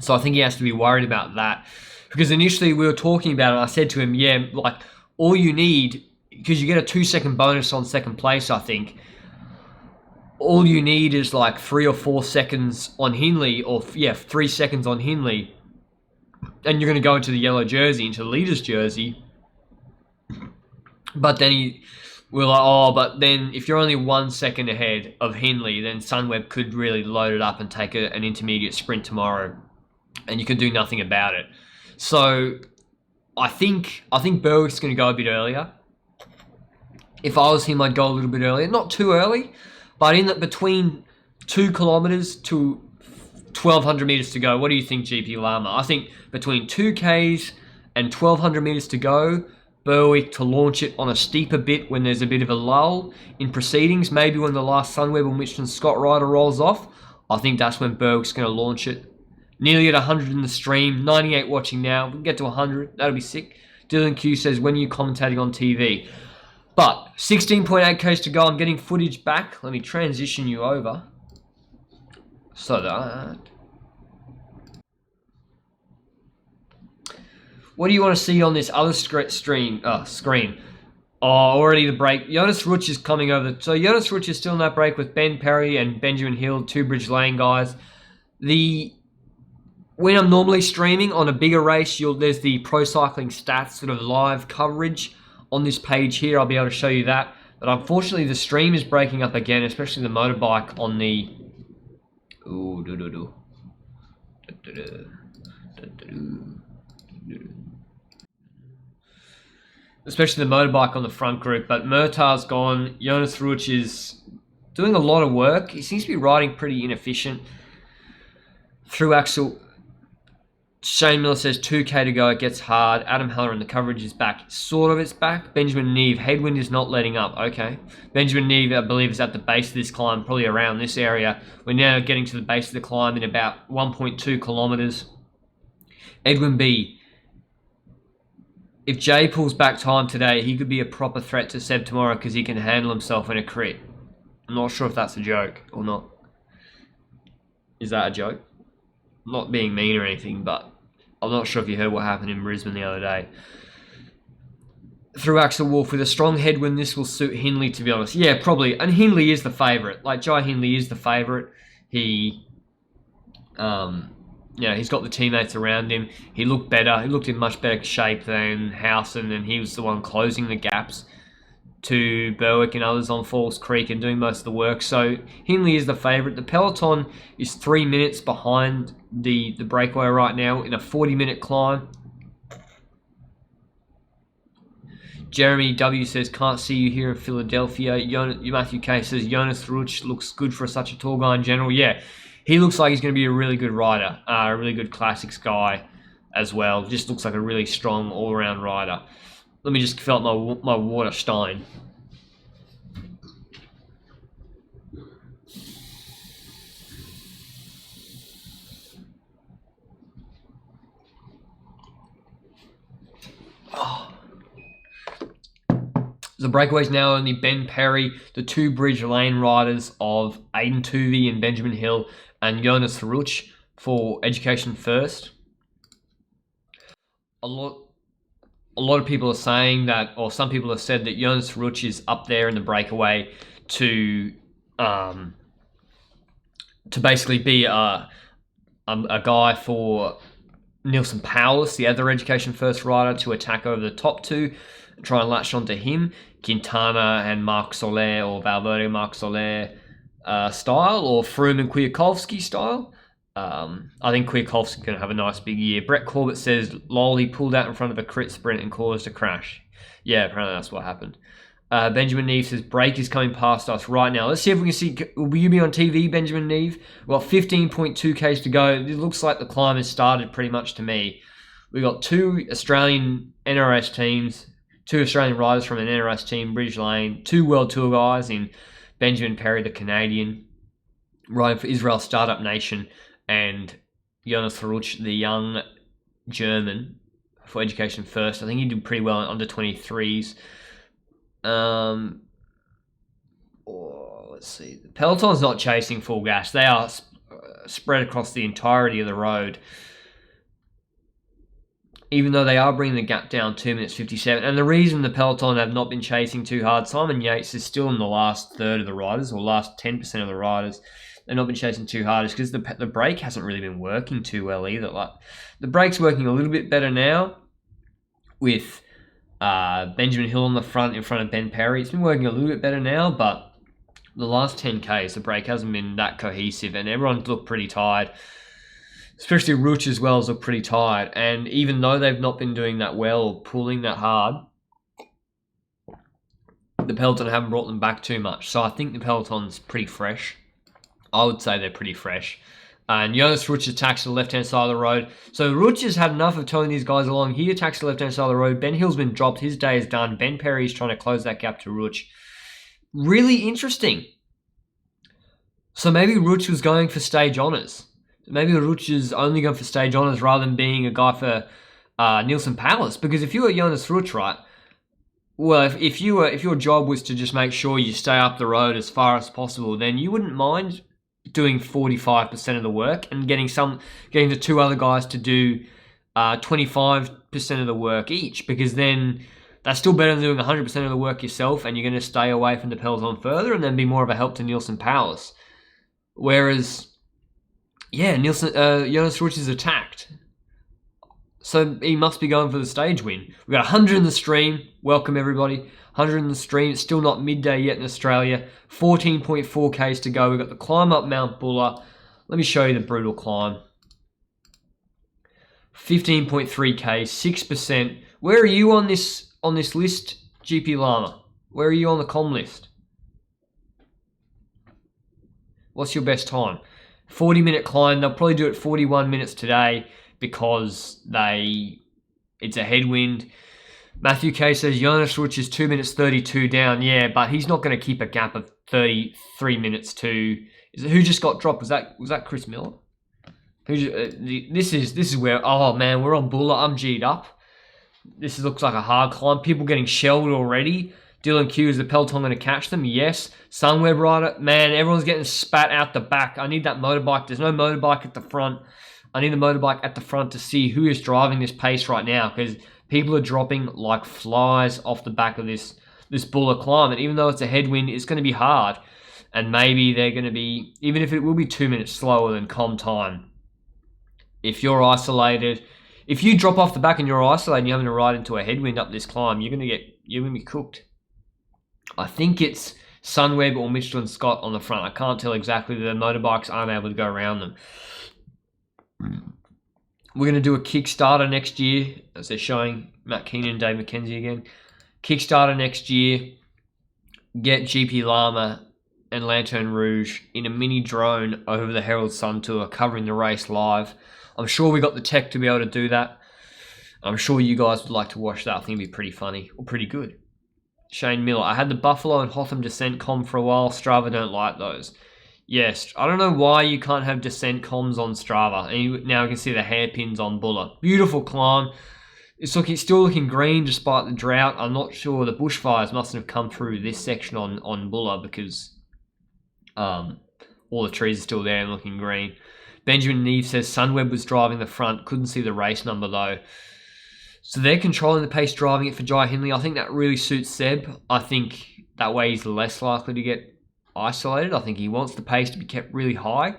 So I think he has to be worried about that. Because initially we were talking about it, and I said to him, yeah, like, all you need, because you get a 2-second bonus on second place, I think, all you need is like 3 or 4 seconds on Hindley, or 3 seconds on Hindley, and you're going to go into the yellow jersey, into the leader's jersey. But then we're like, but then if you're only 1 second ahead of Hindley, then Sunweb could really load it up and take an intermediate sprint tomorrow, and you could do nothing about it. So I think Berwick's going to go a bit earlier. If I was him, I'd go a little bit earlier. Not too early, but in that between 2 kilometers to 1,200 meters to go. What do you think, GP Lama? I think between 2Ks and 1,200 meters to go, Berwick to launch it on a steeper bit when there's a bit of a lull in proceedings. Maybe when the last Sunweb and Mitchelton Scott rider rolls off. I think that's when Berwick's going to launch it. Nearly at 100 in the stream. 98 watching now. We can get to 100. That'll be sick. Dylan Q says, when are you commentating on TV? But 16.8 Ks to go. I'm getting footage back. Let me transition you over. So that... What do you want to see on this other screen? Oh, already the break. Jonas Rouge is coming over. So Jonas Rouge is still in that break with Ben Perry and Benjamin Hill, 2 Bridge Lane guys. When I'm normally streaming on a bigger race, there's the Pro Cycling Stats sort of live coverage on this page here. I'll be able to show you that. But unfortunately, the stream is breaking up again, especially the motorbike on the... Ooh, especially the motorbike on the front group. But Murtaugh's gone. Jonas Rouge is doing a lot of work. He seems to be riding pretty inefficient. Through axle. Shane Miller says 2K to go. It gets hard. Adam Heller in the coverage is back. Sort of it's back. Benjamin Neve. Headwind is not letting up. Okay. Benjamin Neve, I believe, is at the base of this climb, probably around this area. We're now getting to the base of the climb in about 1.2 kilometers. Edwin B. If Jay pulls back time today, he could be a proper threat to Seb tomorrow because he can handle himself in a crit. I'm not sure if that's a joke or not. Is that a joke? I'm not being mean or anything, but I'm not sure if you heard what happened in Brisbane the other day. Through Axel Wolf, with a strong headwind, this will suit Hindley, to be honest. Yeah, probably. And Hindley is the favourite. Like, Jai Hindley is the favourite. He's got the teammates around him. He looked better. He looked in much better shape than Howson, and he was the one closing the gaps to Berwick and others on Falls Creek and doing most of the work. So Hindley is the favourite. The peloton is 3 minutes behind the breakaway right now in a 40-minute climb. Jeremy W says, can't see you here in Philadelphia. Matthew K says, Jonas Rouge looks good for such a tall guy in general. Yeah, he looks like he's going to be a really good rider, a really good classics guy as well. Just looks like a really strong all-around rider. Let me just fill up my water stein. Oh. The breakaways now only Ben Perry, the 2 Bridge Lane riders of Aiden Tuvey and Benjamin Hill, and Jonas Rouge for Education First. A lot of people are saying that, or some people have said that Jonas Rouge is up there in the breakaway to basically be a guy for Nielsen Powless, the other Education First rider, to attack over the top 2 and try and latch onto him. Quintana and Marc Soler, or Valverde Marc Soler style, or Froome and Kwiatkowski style. I think Kwiatkowski's going to have a nice big year. Brett Corbett says, lol, he pulled out in front of a crit sprint and caused a crash. Yeah, apparently that's what happened. Benjamin Neve says, break is coming past us right now. Let's see if we can see, will you be on TV, Benjamin Neve? We've got 15.2 Ks to go. It looks like the climb has started pretty much to me. We've got 2 Australian NRS teams, 2 Australian riders from an NRS team, Bridge Lane, 2 World Tour guys in Benjamin Perry, the Canadian, riding for Israel Startup Nation, and Jonas Rouge, the young German, for Education First. I think he did pretty well in under 23s. Let's see. The peloton's not chasing full gas. They are spread across the entirety of the road. Even though they are bringing the gap down 2 minutes 57. And the reason the peloton have not been chasing too hard, Simon Yates is still in the last third of the riders, or last 10% of the riders. They've not been chasing too hard, is because the brake hasn't really been working too well either. Like, the brake's working a little bit better now with Benjamin Hill on the front in front of Ben Perry. It's been working a little bit better now, but the last 10Ks, the brake hasn't been that cohesive, and everyone's looked pretty tired. Especially Rouge as well has looked pretty tired. And even though they've not been doing that well, pulling that hard, the peloton haven't brought them back too much. So I think the peloton's pretty fresh. I would say they're pretty fresh. And Jonas Rouge attacks to the left-hand side of the road. So Rouge has had enough of towing these guys along. He attacks the left-hand side of the road. Ben Hill's been dropped. His day is done. Ben Perry's trying to close that gap to Rouge. Really interesting. So maybe Rouge was going for stage honours. Maybe Rouge is only going for stage honours rather than being a guy for Nielsen Palace. Because if you were Jonas Rouge, right? Well, if your job was to just make sure you stay up the road as far as possible, then you wouldn't mind doing 45% of the work and getting the two other guys to do 25% of the work each, because then that's still better than doing 100% of the work yourself, and you're going to stay away from the peloton further and then be more of a help to Nielsen Palace. Whereas, yeah, Jonas Rouge is attacked. So he must be going for the stage win. We've got 100 in the stream. Welcome, everybody. 100 in the stream. It's still not midday yet in Australia. 14.4 Ks to go. We've got the climb up Mount Buller. Let me show you the brutal climb. 15.3 Ks, 6%. Where are you on this list, GP Llama? Where are you on the comm list? What's your best time? 40-minute climb. They'll probably do it 41 minutes today because it's a headwind. Matthew K says Jonas Rouge is 2 minutes 32 down. Yeah, but he's not going to keep a gap of 33 minutes to. Who just got dropped? Was that Chris Miller? This is where, oh man, we're on Buller. I'm G'd up. This looks like a hard climb. People getting shelled already. Dylan Q, is the peloton going to catch them? Yes. Sunweb rider, man, everyone's getting spat out the back. I need that motorbike. There's no motorbike at the front. I need the motorbike at the front to see who is driving this pace right now, because people are dropping like flies off the back of this Buller climb. And even though it's a headwind, it's going to be hard. And maybe they're going to be, even if it will be 2 minutes slower than comm time, if you're isolated, if you drop off the back and you're isolated and you're having to ride into a headwind up this climb, you're going to be cooked. I think it's Sunweb or Mitchell and Scott on the front. I can't tell exactly. The motorbikes aren't able to go around them. We're going to do a Kickstarter next year, as they're showing Matt Keenan and Dave McKenzie again. Kickstarter next year. Get GP Llama and Lanterne Rouge in a mini drone over the Herald Sun Tour, covering the race live. I'm sure we got the tech to be able to do that. I'm sure you guys would like to watch that. I think it'd be pretty funny, or pretty good. Shane Miller, I had the Buffalo and Hotham descent comm for a while. Strava don't like those. Yes, I don't know why you can't have descent comms on Strava. And now you can see the hairpins on Buller. Beautiful climb. It's still looking green despite the drought. I'm not sure. The bushfires mustn't have come through this section on Buller, because all the trees are still there and looking green. Benjamin Neve says Sunweb was driving the front. Couldn't see the race number though. So they're controlling the pace, driving it for Jai Hindley. I think that really suits Seb. I think that way he's less likely to get isolated. I think he wants the pace to be kept really high,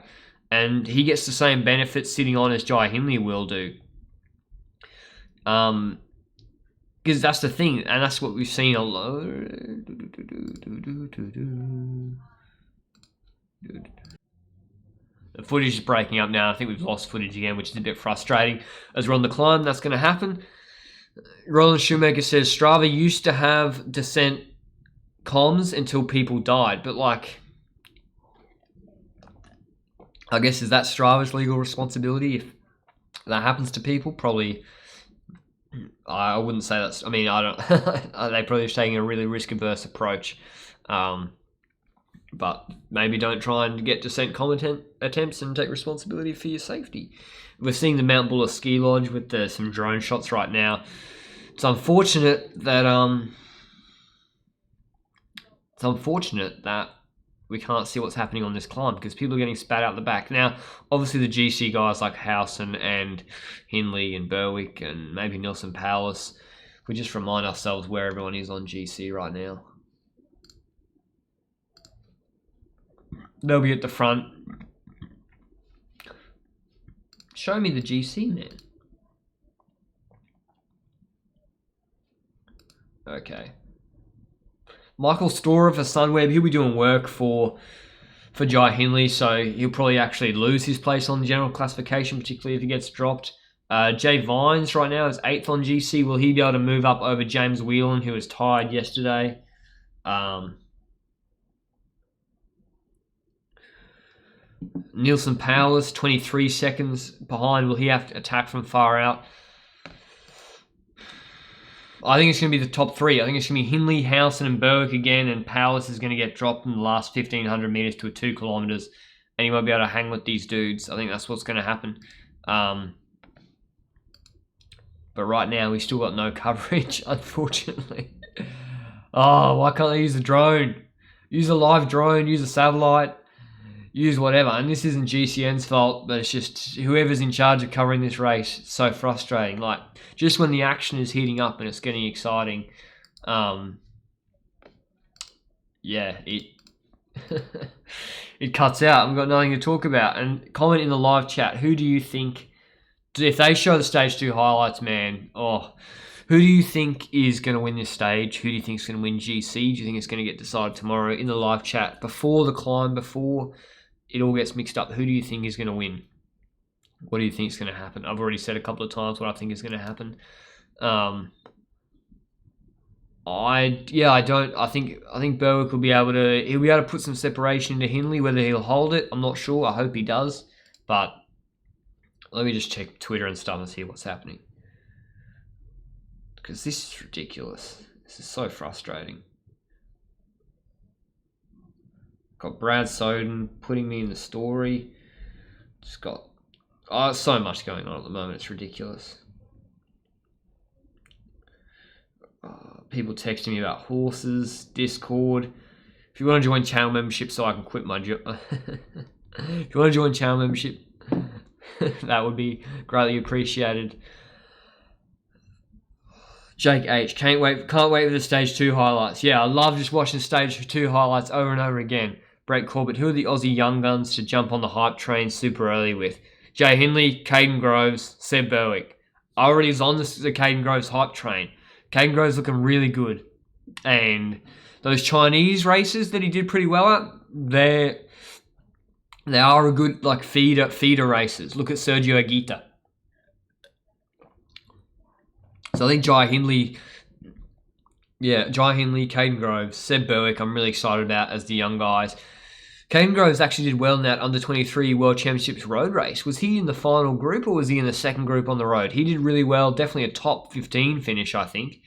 and he gets the same benefits sitting on as Jai Hindley will do. Because that's the thing, and that's what we've seen a lot. The footage is breaking up now. I think we've lost footage again, which is a bit frustrating. As we're on the climb, that's going to happen. Roland Shoemaker says Strava used to have descent comms until people died, but like, I guess, is that Strava's legal responsibility if that happens to people? Probably. I wouldn't say that's. I mean, I don't. They probably are taking a really risk-averse approach, but maybe don't try and get descent comm attempts and take responsibility for your safety. We're seeing the Mount Buller ski lodge with some drone shots right now. It's unfortunate that we can't see what's happening on this climb, because people are getting spat out the back. Now, obviously the GC guys like Howson and Hindley and Berwick and maybe Nielsen Palace, we just remind ourselves where everyone is on GC right now. They'll be at the front. Show me the GC, man. Okay. Michael Storer for Sunweb, he'll be doing work for Jai Hindley, so he'll probably actually lose his place on the general classification, particularly if he gets dropped. Jay Vines right now is 8th on GC. Will he be able to move up over James Whelan, who was tied yesterday? Nielsen Powers, 23 seconds behind. Will he have to attack from far out? I think it's going to be the top three. I think it's going to be Hindley, Howson, and Berwick again, and Powers is going to get dropped in the last 1,500 metres to 2 kilometres, and he won't be able to hang with these dudes. I think that's what's going to happen. But right now, we still got no coverage, unfortunately. Oh, why can't they use a drone? Use a live drone, use a satellite, use whatever. And this isn't GCN's fault, but it's just whoever's in charge of covering this race. It's so frustrating. Like, just when the action is heating up and it's getting exciting, yeah, it it cuts out. We've got nothing to talk about. And comment in the live chat, who do you think, if they show the stage 2 highlights, man, who do you think is going to win this stage? Who do you think is going to win GC? Do you think it's going to get decided tomorrow in the live chat before the climb, before it all gets mixed up? Who do you think is going to win? What do you think is going to happen? I've already said a couple of times what I think is going to happen. I think Berwick will be able to. He'll be able to put some separation into Hindley. Whether he'll hold it, I'm not sure. I hope he does. But let me just check Twitter and stuff and see what's happening. Because this is ridiculous. This is so frustrating. Got Brad Soden putting me in the story. Just got so much going on at the moment. It's ridiculous. People texting me about horses, Discord. If you want to join channel membership so I can quit my job. If you want to join channel membership, that would be greatly appreciated. Jake H, can't wait for the stage 2 highlights. Yeah, I love just watching stage 2 highlights over and over again. Brett Corbett, who are the Aussie young guns to jump on the hype train super early with? Jay Hindley, Caden Groves, Seb Berwick. I already was on the Caden Groves hype train. Caden Groves looking really good. And those Chinese races that he did pretty well at, they are a good like feeder races. Look at Sergio Aguita. So I think Jai Hindley, Caden Groves, Seb Berwick, I'm really excited about as the young guys. Caden Groves actually did well in that under-23 World Championships road race. Was he in the final group or was he in the second group on the road? He did really well, definitely a top 15 finish, I think.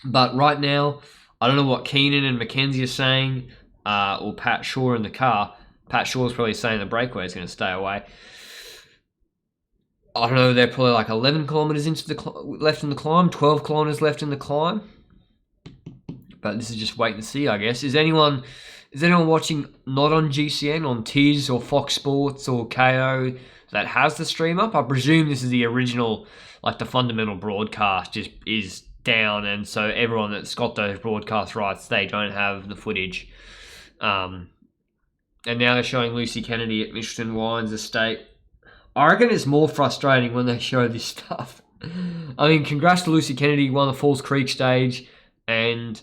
But right now, I don't know what Keenan and Mackenzie are saying, or Pat Shaw in the car. Pat Shaw's probably saying the breakaway is going to stay away. I don't know, they're probably like 11 kilometres left in the climb, 12 kilometres left in the climb. But this is just wait and see, I guess. Is anyone watching not on GCN, on Tiz or Fox Sports or KO that has the stream up? I presume this is the original, like the fundamental broadcast just is down, and so everyone that's got those broadcast rights, they don't have the footage. And now they're showing Lucy Kennedy at Michelin Wines Estate. I reckon it's more frustrating when they show this stuff. I mean, congrats to Lucy Kennedy, won the Falls Creek stage, and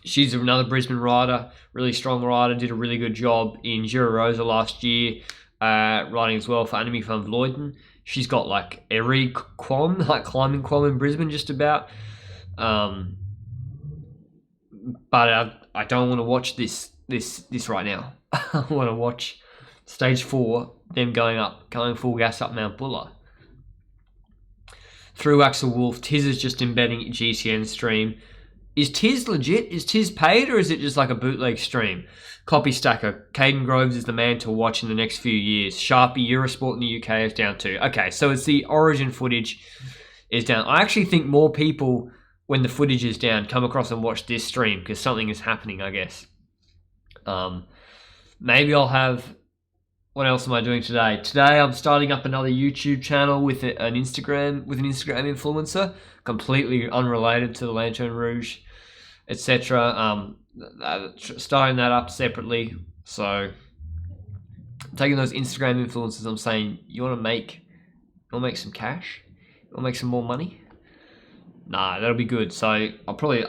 she's another Brisbane rider, really strong rider, did a really good job in Giro Rosa last year, riding as well for Annemiek van Vleuten. She's got like every quam, like climbing quam in Brisbane just about. But I don't want to watch this right now. I want to watch stage 4, them going full gas up Mount Buller. Through Axel Wolf, Tiz is just embedding GCN stream. Is Tiz legit? Is Tiz paid or is it just like a bootleg stream? Copy Stacker, Caden Groves is the man to watch in the next few years. Sharpie, Eurosport in the UK is down too. Okay, so it's the origin footage is down. I actually think more people, when the footage is down, come across and watch this stream because something is happening, I guess. Maybe I'll have... What else am I doing today? Today I'm starting up another YouTube channel with an Instagram influencer, completely unrelated to the Lanterne Rouge, etc. Starting that up separately. So taking those Instagram influencers, I'm saying, you want to make some cash? You want to make some more money? Nah, that'll be good. So I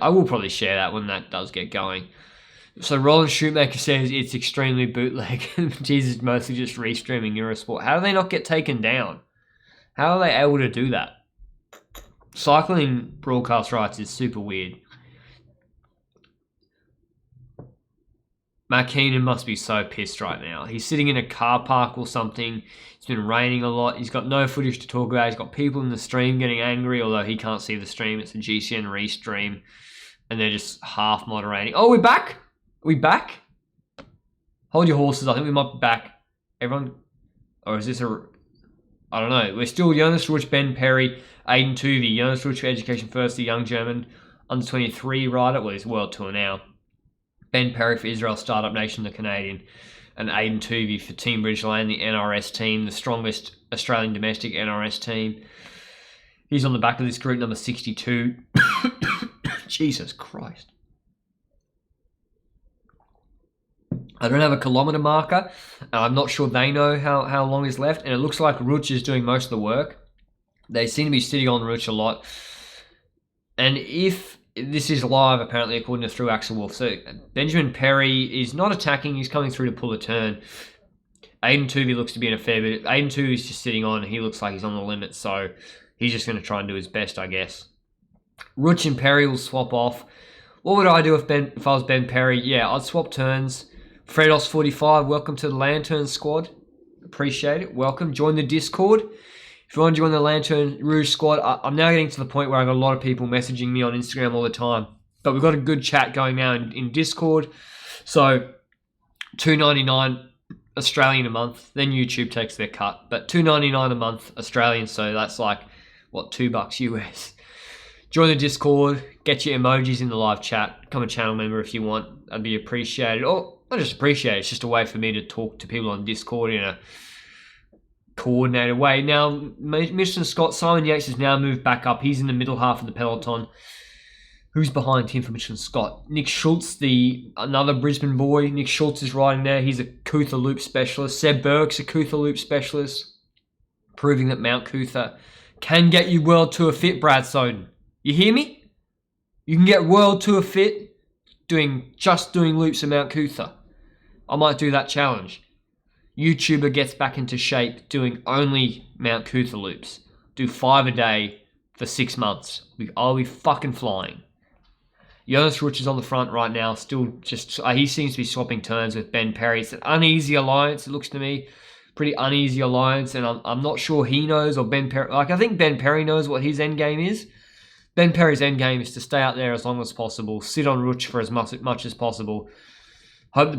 will probably share that when that does get going. So Roland Shoemaker says it's extremely bootleg. Jesus, mostly just restreaming Eurosport. How do they not get taken down? How are they able to do that? Cycling broadcast rights is super weird. Matt Keenan must be so pissed right now. He's sitting in a car park or something. It's been raining a lot. He's got no footage to talk about. He's got people in the stream getting angry, although he can't see the stream. It's a GCN restream. And they're just half moderating. Oh, we're back? Are we back? Hold your horses. I think we might be back. Everyone? Or is this a... I don't know. We're still Jonas Rouge, Ben Perry, Aiden Tuvey. Jonas Rouge for Education First, the young German under 23 rider. Well, he's World Tour now. Ben Perry for Israel Startup Nation, the Canadian. And Aiden Tuvey for Team British Lane, the NRS team, the strongest Australian domestic NRS team. He's on the back of this group, number 62. Jesus Christ. I don't have a kilometre marker. I'm not sure they know how long is left. And it looks like Rouge is doing most of the work. They seem to be sitting on Rouge a lot. And if this is live, apparently, according to Through Axel Wolf. So Benjamin Perry is not attacking. He's coming through to pull a turn. Aiden Tuvey looks to be in a fair bit. Aiden Tuvey is just sitting on. He looks like he's on the limit. So he's just going to try and do his best, I guess. Rouge and Perry will swap off. What would I do if I was Ben Perry? Yeah, I'd swap turns. Fredos45, welcome to the Lanterne squad. Appreciate it. Welcome. Join the Discord. If you want to join the Lanterne Rouge squad, I'm now getting to the point where I've got a lot of people messaging me on Instagram all the time. But we've got a good chat going now in Discord. So, $2.99 Australian a month. Then YouTube takes their cut. But $2.99 a month Australian, so that's like, what, $2 US. Join the Discord. Get your emojis in the live chat. Become a channel member if you want. I'd be appreciated. Or, not just appreciated, it's just a way for me to talk to people on Discord in a coordinated way. Now, Michelin Scott, Simon Yates has now moved back up. He's in the middle half of the peloton. Who's behind him for Michelin Scott? Nick Schultz, another Brisbane boy. Nick Schultz is riding there. He's a Cootha Loop specialist. Seb Burke's a Cootha Loop specialist, proving that Mount Cootha can get you World Tour fit, Brad Soden. You hear me? You can get World Tour fit doing loops of Mount Cootha. I might do that challenge. YouTuber gets back into shape doing only Mount Cootha loops. Do 5 a day for 6 months. I'll be fucking flying. Jonas Rouge is on the front right now. Still just... he seems to be swapping turns with Ben Perry. It's an uneasy alliance, it looks to me. Pretty uneasy alliance. And I'm not sure he knows or Ben Perry... I think Ben Perry knows what his end game is. Ben Perry's end game is to stay out there as long as possible. Sit on Rouge for as much as possible. Hope the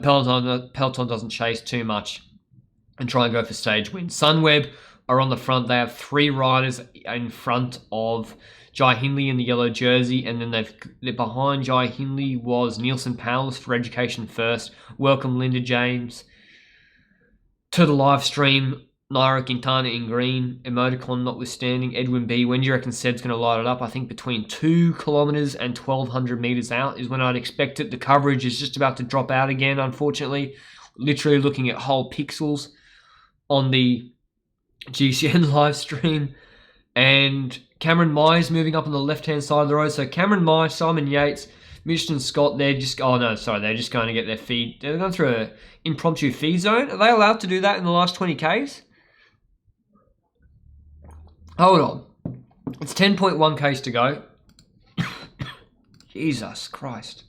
peloton doesn't chase too much. And try and go for stage wins. Sunweb are on the front. They have 3 riders in front of Jai Hindley in the yellow jersey. And then they're behind Jai Hindley was Nielsen Powers for Education First. Welcome Linda James to the live stream. Naira Quintana in green. Emoticon notwithstanding. Edwin B. When do you reckon Seb's going to light it up? I think between 2 kilometres and 1,200 metres out is when I'd expect it. The coverage is just about to drop out again, unfortunately. Literally looking at whole pixels on the GCN live stream. And Cameron Myers moving up on the left-hand side of the road. So Cameron Myers, Simon Yates, Michelin Scott, they're just going to get their feed. They're going through an impromptu feed zone. Are they allowed to do that in the last 20 Ks? Hold on. It's 10.1 Ks to go. Jesus Christ.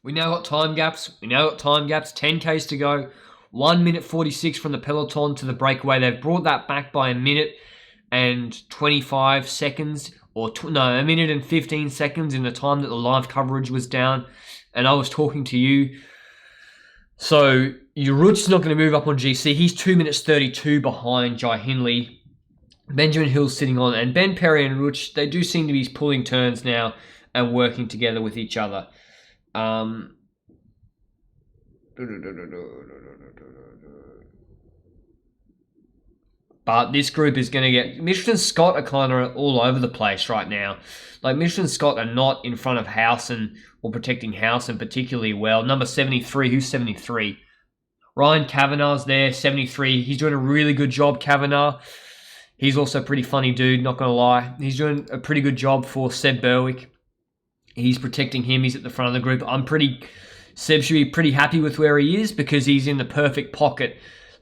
We now got time gaps. 10 Ks to go. 1 minute 46 from the peloton to the breakaway. They've brought that back by a minute and 25 seconds. A minute and 15 seconds in the time that the live coverage was down. And I was talking to you. So, Rouge's not going to move up on GC. He's 2 minutes 32 behind Jai Hindley. Benjamin Hill's sitting on. And Ben Perry and Rouge, they do seem to be pulling turns now and working together with each other. But this group is going to get... Michelin Scott are kind of all over the place right now. Like, Michelin Scott are not in front of Howson or protecting Howson particularly well. Number 73, who's 73? Ryan Kavanagh's there, 73. He's doing a really good job, Kavanagh. He's also a pretty funny dude, not going to lie. He's doing a pretty good job for Seb Berwick. He's protecting him. He's at the front of the group. Seb should be pretty happy with where he is because he's in the perfect pocket.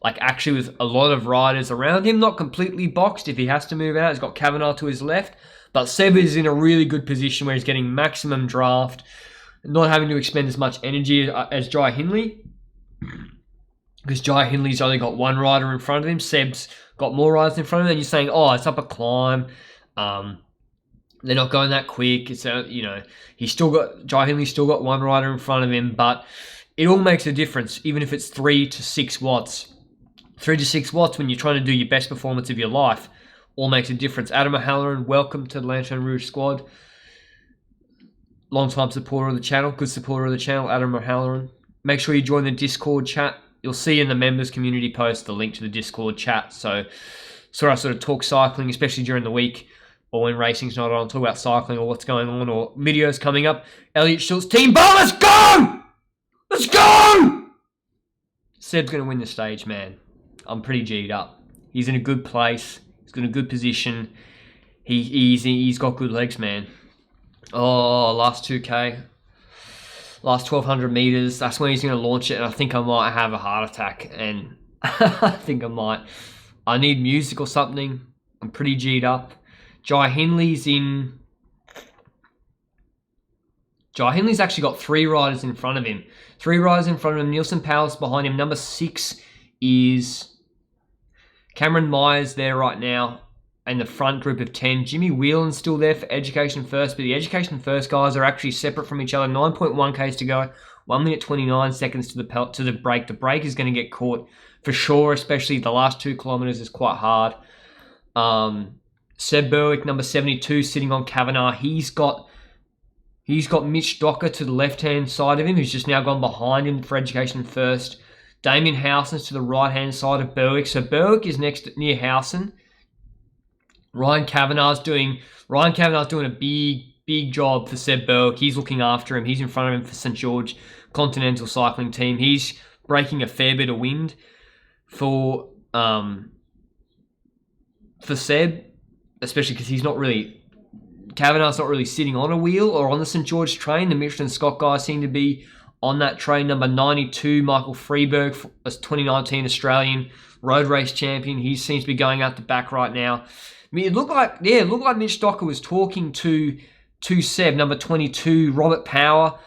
Like, actually with a lot of riders around him. Not completely boxed if he has to move out. He's got Kavanagh to his left. But Seb is in a really good position where he's getting maximum draft. not having to expend as much energy as Jai Hindley, because Jai Hindley's only got one rider in front of him. Seb's got more riders in front of him, and you're saying, oh, it's up a climb. They're not going that quick. It's Jai Hindley's still got one rider in front of him, but it all makes a difference, even if it's 3 to 6 watts. 3 to 6 watts when you're trying to do your best performance of your life, all makes a difference. Adam O'Halloran, welcome to the Lanterne Rouge squad. Long-time supporter of the channel, good supporter of the channel, Adam O'Halloran. Make sure you join the Discord chat. You'll see in the members community post the link to the Discord chat. So I sort of talk cycling, especially during the week or when racing's not on, talk about cycling or what's going on or videos coming up. Elliot Schultz, Team Bar, let's go! Let's go! Seb's going to win the stage, man. I'm pretty G'd up. He's in a good place. He's got a good position. He's got good legs, man. Oh, last 2K. Last 1,200 meters. That's when he's going to launch it, and I think I might have a heart attack. And I think I might. I need music or something. I'm pretty G'd up. Jai Hindley's actually got 3 riders in front of him. 3 riders in front of him. Nielsen Powell's behind him. Number 6 is Cameron Myers there right now. In the front group of 10. Jimmy Whelan's still there for Education First, but the Education First guys are actually separate from each other. 9.1 Ks to go. 1 minute 29 seconds to the break. The break is going to get caught for sure, especially the last 2 kilometers is quite hard. Seb Berwick, number 72, sitting on Kavanagh. He's got Mitch Docker to the left-hand side of him, who's just now gone behind him for Education First. Damien Howson's to the right-hand side of Berwick. So Berwick is near Howson. Ryan Kavanagh's doing a big job for Seb Berwick. He's looking after him. He's in front of him for St. George Continental Cycling Team. He's breaking a fair bit of wind for Seb, especially because Kavanagh's not really sitting on a wheel or on the St. George train. The Michelin Scott guys seem to be on that train. Number 92, Michael Freeberg, a 2019 Australian road race champion. He seems to be going out the back right now. I mean, it looked like Mitch Docker was talking to Seb. Number 22, Robert Power,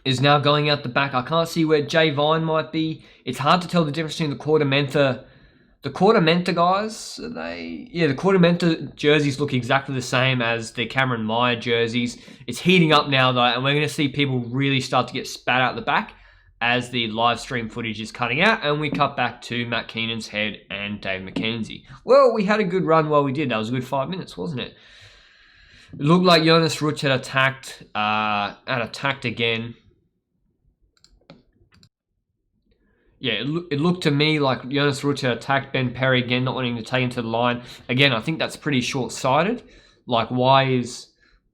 is now going out the back. I can't see where Jay Vine might be. It's hard to tell the difference between the Quarter Mentha guys. The Quarter Mentha jerseys look exactly the same as the Cameron Meyer jerseys. It's heating up now though, and we're going to see people really start to get spat out the back as the live stream footage is cutting out, and we cut back to Matt Keenan's head and Dave McKenzie. Well, we had a good run while we did. That was a good 5 minutes, wasn't it? It looked like Jonas Rouge had attacked again. Yeah, it looked to me like Jonas Rouge had attacked Ben Perry again, not wanting to take him to the line. Again, I think that's pretty short-sighted. Like, why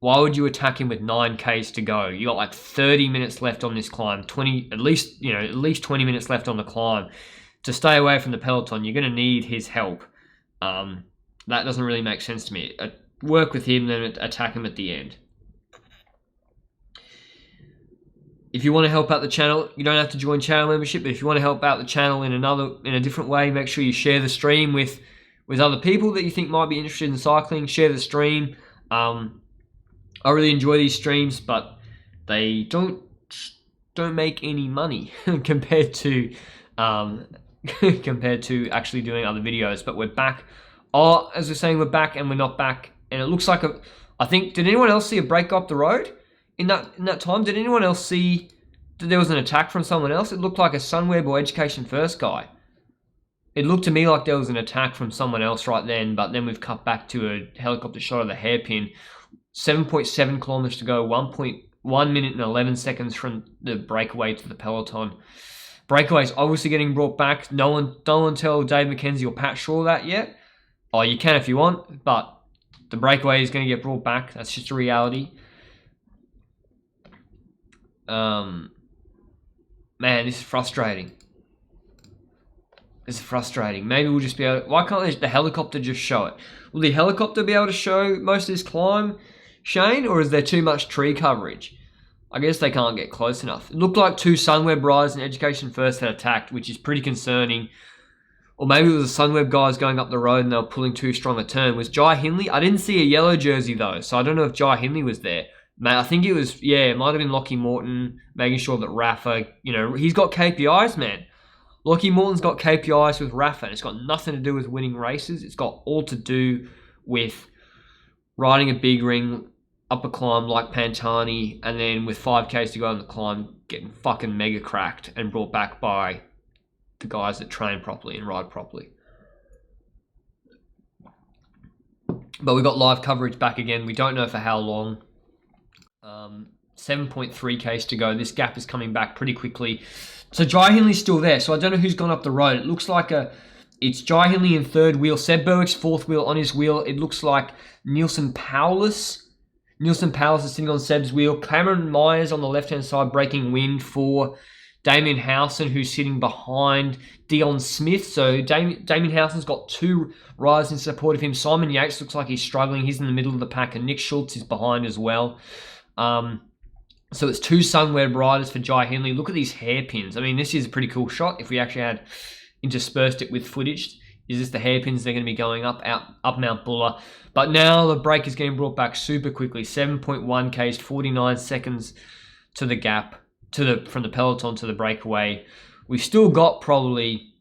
would you attack him with 9 Ks to go? You got like 30 minutes left on this climb, at least 20 minutes left on the climb. To stay away from the peloton, you're going to need his help. That doesn't really make sense to me. Work with him, then attack him at the end. If you want to help out the channel, you don't have to join channel membership, but if you want to help out the channel in a different way, make sure you share the stream with other people that you think might be interested in cycling. Share the stream. I really enjoy these streams, but they don't make any money compared to actually doing other videos. But we're back. Oh, as we're saying, we're back and we're not back. And it looks like I think, did anyone else see a break up the road in that time? Did anyone else see that there was an attack from someone else? It looked like a Sunweb or Education First guy. It looked to me like there was an attack from someone else right then, but then we've cut back to a helicopter shot of the hairpin. 7.7 kilometers to go, 1 minute and 11 seconds from the breakaway to the peloton. Breakaway's obviously getting brought back. No one tell Dave McKenzie or Pat Shaw that yet. Oh, you can if you want, but the breakaway is going to get brought back. That's just a reality. Man, this is frustrating. Maybe we'll just be able to, why can't the helicopter just show it? Will the helicopter be able to show most of this climb, Shane, or is there too much tree coverage? I guess they can't get close enough. It looked like 2 Sunweb riders and Education First had attacked, which is pretty concerning. Or maybe it was the Sunweb guys going up the road and they were pulling too strong a turn. Was Jai Hindley? I didn't see a yellow jersey though, so I don't know if Jai Hindley was there. Mate, I think it was, it might have been Lockie Morton making sure that Rafa, he's got KPIs, man. Lockie Morton's got KPIs with Rafa, and it's got nothing to do with winning races. It's got all to do with riding a big ring up a climb like Pantani, and then with 5Ks to go on the climb, getting fucking mega cracked and brought back by the guys that train properly and ride properly. But we got live coverage back again. We don't know for how long. 7.3Ks to go. This gap is coming back pretty quickly. So Jai Hindley's still there. So I don't know who's gone up the road. It looks like it's Jai Hindley in third wheel. Seb Berwick's fourth wheel. On his wheel, it looks like Nielsen Paulus. Nielsen Paulus is sitting on Seb's wheel. Cameron Myers on the left-hand side breaking wind for Damien Howson, who's sitting behind Dion Smith. So Damien Howson's got two riders in support of him. Simon Yates looks like he's struggling. He's in the middle of the pack, and Nick Schultz is behind as well. So it's two Sunweb riders for Jai Hindley. Look at these hairpins. I mean, this is a pretty cool shot. If we actually had interspersed it with footage, is this the hairpins they're going to be going up Mount Buller? But now the break is getting brought back super quickly. 7.1 Ks, 49 seconds to the gap, from the peloton to the breakaway. We've still got probably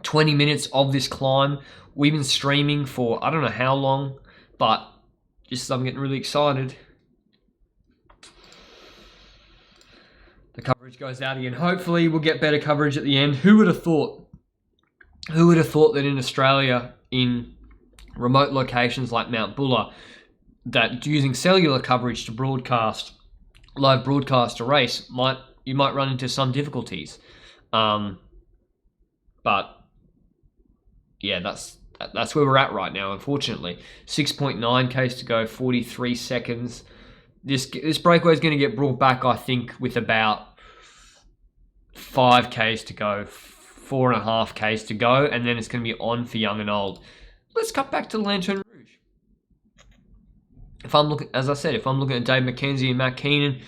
20 minutes of this climb. We've been streaming for I don't know how long, but I'm getting really excited. The coverage goes out again. Hopefully we'll get better coverage at the end. Who would have thought? Who would have thought that in Australia, in remote locations like Mount Buller, that using cellular coverage to live broadcast a race, you might run into some difficulties. But yeah, that's where we're at right now, unfortunately. 6.9 Ks to go, 43 seconds. This breakaway is going to get brought back, I think, with about 5 Ks to go, 4.5 Ks to go, and then it's going to be on for young and old. Let's cut back to the Lanterne Rouge. If I'm looking at Dave McKenzie and Matt Keenan,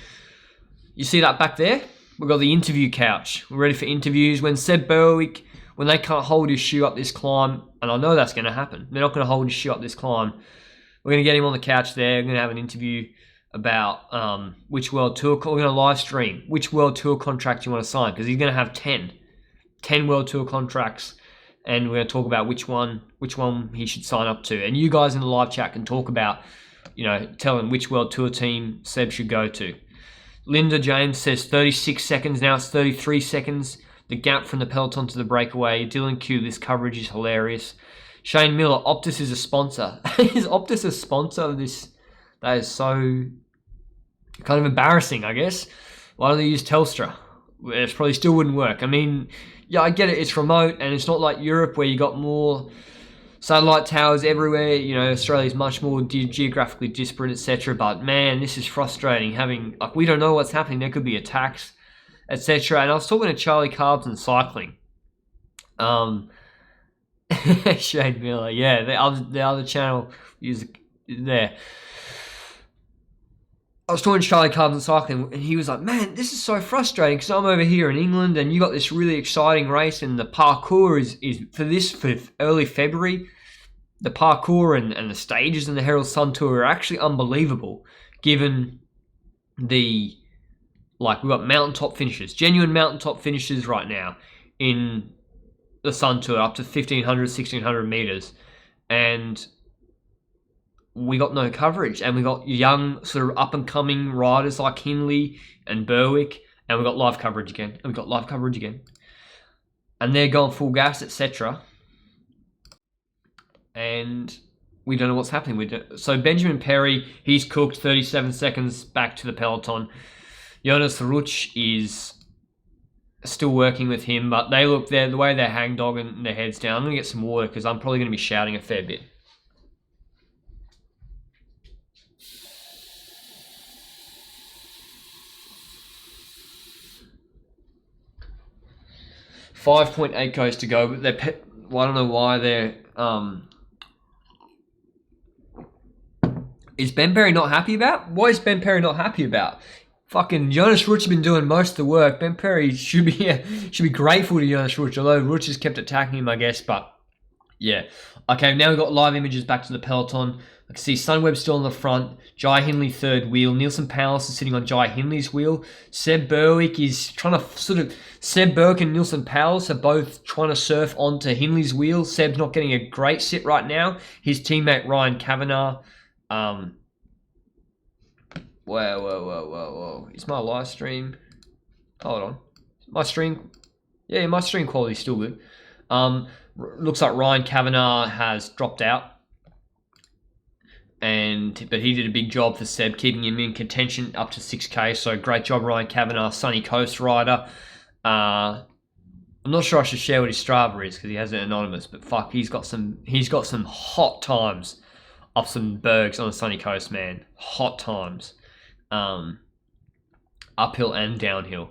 you see that back there? We've got the interview couch. We're ready for interviews. When Seb Berwick, when they can't hold his shoe up this climb, and I know that's going to happen, they're not going to hold his shoe up this climb. We're going to get him on the couch there. We're going to have an interview about which world tour. We're going to live stream which world tour contract you want to sign, because he's going to have 10 world tour contracts, and we're going to talk about which one he should sign up to. And you guys in the live chat can talk about, tell him which world tour team Seb should go to. Linda James says 36 seconds. Now it's 33 seconds. The gap from the peloton to the breakaway. Dylan Q, this coverage is hilarious. Shane Miller, Optus is a sponsor. Is Optus a sponsor of this? That is so kind of embarrassing, I guess. Why don't they use Telstra? It probably still wouldn't work. I mean, yeah, I get it. It's remote, and it's not like Europe where you got more satellite towers everywhere. Australia's much more geographically disparate, etc. But man, this is frustrating. We don't know what's happening. There could be attacks, etc. And I was talking to Charlie Carbs and cycling. Shane Miller, yeah, the other channel is there. I was talking to Charlie Carbs and cycling, and he was like, man, this is so frustrating because I'm over here in England and you got this really exciting race, and the parkour is for early February. The parkour and the stages in the Herald Sun Tour are actually unbelievable, given we've got mountaintop finishes, genuine mountaintop finishes right now in the Sun Tour, up to 1,500, 1,600 meters. And we got no coverage, and we got young sort of up and coming riders like Hindley and Berwick, and we got live coverage again, and they're going full gas, etc. And we don't know what's happening. So Benjamin Perry, he's cooked, 37 seconds back to the peloton. Jonas Rouge is still working with him, but the way they're hangdogging their heads down. I'm going to get some water because I'm probably going to be shouting a fair bit. .8 goes to go, but I don't know why they're. Is Ben Perry not happy about? What is Ben Perry not happy about? Fucking Jonas Rouge has been doing most of the work. Ben Perry should be grateful to Jonas Rouge, although Rouge has kept attacking him, I guess. But yeah, okay. Now we've got live images back to the peloton. I can see Sunweb still on the front. Jai Hindley third wheel. Nielsen Powers is sitting on Jai Hindley's wheel. Seb Berwick is trying to Seb Berwick and Nielsen Powers are both trying to surf onto Hindley's wheel. Seb's not getting a great sit right now. His teammate Ryan Kavanagh. Whoa. Is my live stream? Hold on. My stream quality is still good. Looks like Ryan Kavanagh has dropped out. But he did a big job for Seb, keeping him in contention up to 6K. So great job, Ryan Kavanagh, Sunny Coast rider. I'm not sure I should share what his Strava is because he has it anonymous. But fuck, he's got some hot times off some bergs on the Sunny Coast, man. Hot times, uphill and downhill.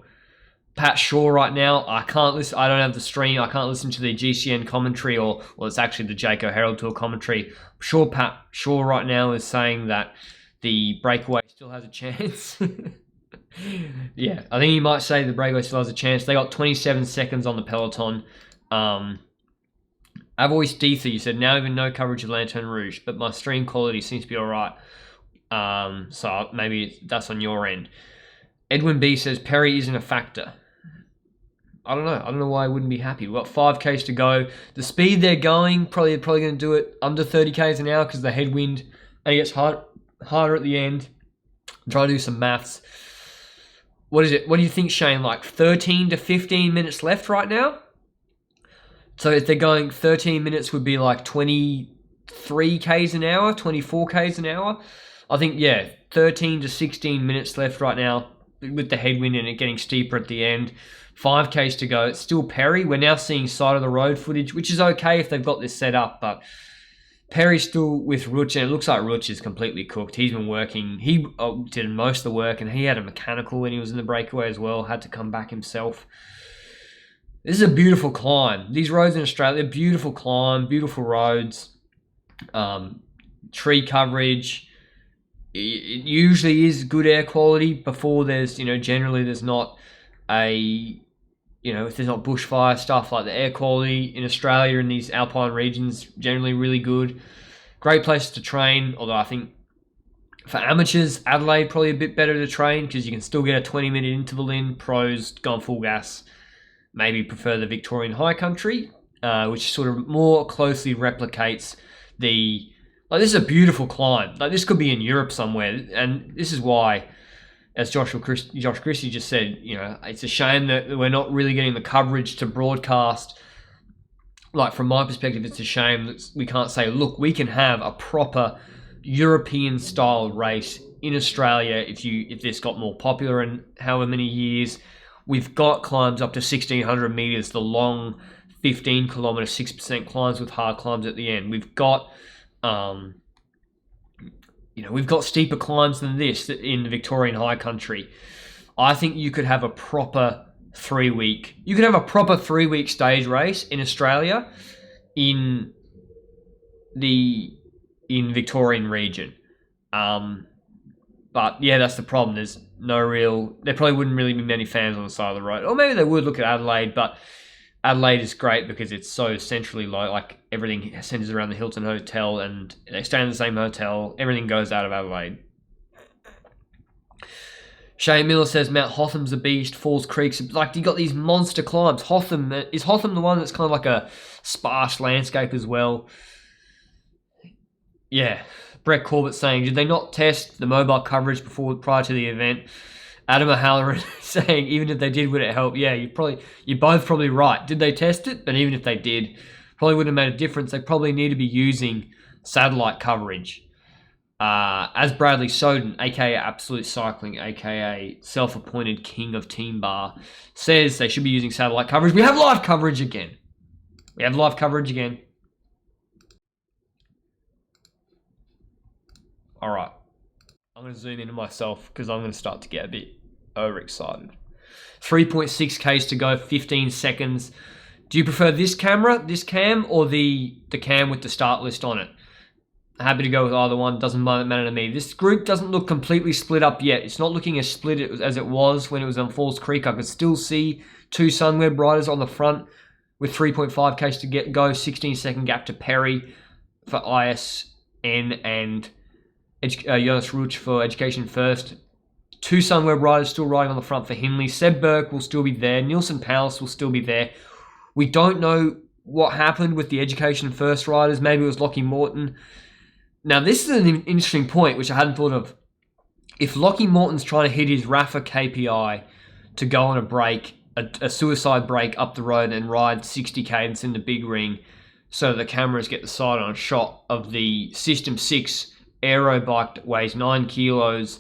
Pat Shaw right now, I can't listen. I don't have the stream. I can't listen to the GCN commentary or it's actually the Jayco Herald Tour commentary. I'm sure Pat Shaw right now is saying that the breakaway still has a chance. Yeah, I think he might say the breakaway still has a chance. They got 27 seconds on the peloton. Avoice Deetha, you said, now even no coverage of Lanterne Rouge, but my stream quality seems to be all right. So maybe that's on your end. Edwin B says Perry isn't a factor. I don't know why I wouldn't be happy. We've got 5Ks to go. The speed they're going, probably going to do it under 30Ks an hour because the headwind, and it gets harder at the end. Try to do some maths. What is it? What do you think, Shane? Like 13 to 15 minutes left right now? So if they're going 13 minutes would be like 23Ks an hour, 24Ks an hour. I think, yeah, 13 to 16 minutes left right now with the headwind and it getting steeper at the end. 5Ks to go. It's still Perry. We're now seeing side of the road footage, which is okay if they've got this set up, but Perry's still with Rouge, and it looks like Rouge is completely cooked. He's been working. He did most of the work, and he had a mechanical when he was in the breakaway as well. Had to come back himself. This is a beautiful climb. These roads in Australia, beautiful climb, beautiful roads, tree coverage. It usually is good air quality before there's, generally there's not if there's not bushfire stuff, like the air quality in Australia in these alpine regions, generally really good. Great place to train, although I think for amateurs, Adelaide probably a bit better to train because you can still get a 20-minute interval in. Pros, going full gas, maybe prefer the Victorian high country, which sort of more closely replicates the... Like, this is a beautiful climb. Like, this could be in Europe somewhere, and this is why... As Josh Christie just said, it's a shame that we're not really getting the coverage to broadcast. Like, from my perspective, it's a shame that we can't say, look, we can have a proper European-style race in Australia if this got more popular in however many years. We've got climbs up to 1,600 metres, the long 15-kilometre, 6% climbs with hard climbs at the end. We've got... we've got steeper climbs than this in the Victorian high country. I think you could have a proper 3-week. You could have a proper 3-week stage race in Australia in the Victorian region. But yeah, that's the problem. There's no real... There probably wouldn't really be many fans on the side of the road. Or maybe they would look at Adelaide, but Adelaide is great because it's so centrally low. Like, everything centers around the Hilton Hotel and they stay in the same hotel. Everything goes out of Adelaide. Shane Miller says Mount Hotham's a beast. Falls Creek's... Like, you got these monster climbs. Is Hotham the one that's kind of like a sparse landscape as well? Yeah. Brett Corbett saying, did they not test the mobile coverage prior to the event? Adam O'Halloran saying, even if they did, would it help? Yeah, you're both probably right. Did they test it? But even if they did, probably wouldn't have made a difference. They probably need to be using satellite coverage. As Bradley Soden, aka Absolute Cycling, aka self-appointed king of Team Bar, says they should be using satellite coverage. We have live coverage again. All right. I'm going to zoom into myself because I'm going to start to get a bit overexcited. 3.6Ks to go, 15 seconds. Do you prefer this cam, or the cam with the start list on it? Happy to go with either one. Doesn't matter to me. This group doesn't look completely split up yet. It's not looking as split as it was when it was on Falls Creek. I could still see two Sunweb riders on the front with 3.5Ks to go. 16-second gap to Perry for IS N and Jonas Rouge for Education First. Two Sunweb riders still riding on the front for Hindley. Seb Burke will still be there. Nielsen Powell will still be there. We don't know what happened with the Education First riders. Maybe it was Lockie Morton. Now, this is an interesting point, which I hadn't thought of. If Lockie Morton's trying to hit his RAFA KPI to go on a break, a suicide break up the road and ride 60 cadence in the big ring so the cameras get the side-on shot of the System 6 aero bike that weighs 9 kilos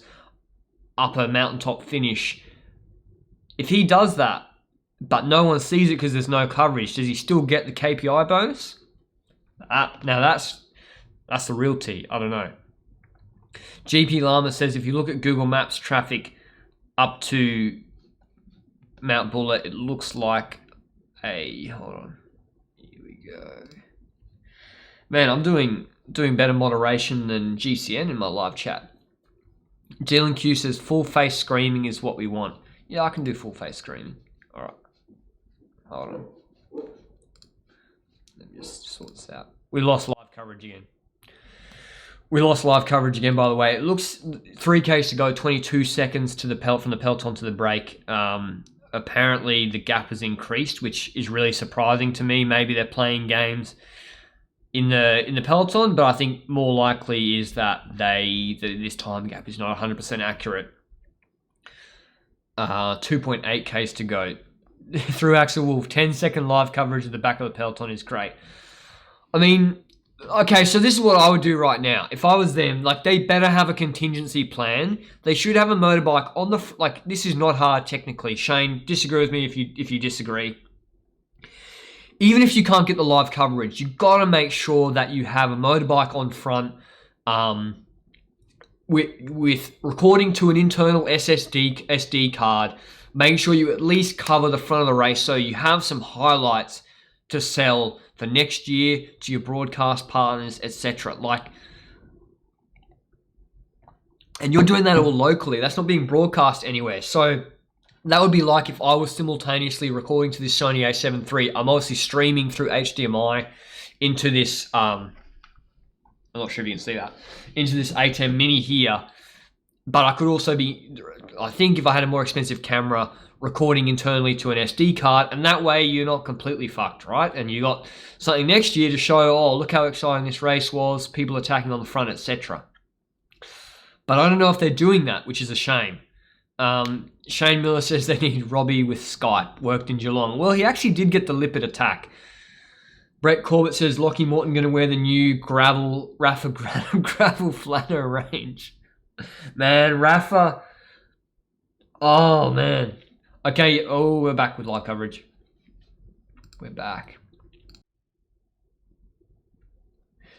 up a mountaintop finish. If he does that, but no one sees it because there's no coverage, does he still get the KPI bonus? Now that's the real tea. I don't know. GP Lama says if you look at Google Maps traffic up to Mount Buller, it looks like hold on. Here we go. Man, I'm doing better moderation than GCN in my live chat. Dylan Q says full face screaming is what we want. Yeah, I can do full face screaming. All right. Hold on. Let me just sort this out. We lost live coverage again. By the way. It looks 3Ks to go, 22 seconds to the from the peloton to the break. Apparently the gap has increased, which is really surprising to me. Maybe they're playing games in the peloton, but I think more likely is that this time gap is not 100% accurate. 2.8Ks to go. Through Axel Wolf, 10-second live coverage of the back of the peloton is great. I mean, okay, so this is what I would do right now. If I was them, like, they better have a contingency plan. They should have a motorbike on the, like, this is not hard technically. Shane, disagree with me if you disagree. Even if you can't get the live coverage, you've got to make sure that you have a motorbike on front with recording to an internal SD card. Make sure you at least cover the front of the race so you have some highlights to sell for next year to your broadcast partners, etc. And you're doing that all locally. That's not being broadcast anywhere. So that would be like if I was simultaneously recording to this Sony a7 III. I'm obviously streaming through HDMI into this, I'm not sure if you can see that, into this A10 Mini here. But I could also be, I think if I had a more expensive camera, recording internally to an SD card, and that way you're not completely fucked, right? And you got something next year to show, oh, look how exciting this race was, people attacking on the front, etc. But I don't know if they're doing that, which is a shame. Shane Miller says they need Robbie with Skype, worked in Geelong. Well, he actually did get the Lippert attack. Brett Corbett says Lockie Morton going to wear the new Rafa gravel flatter range. Man, Rafa. Oh, man. Okay, we're back with live coverage. We're back.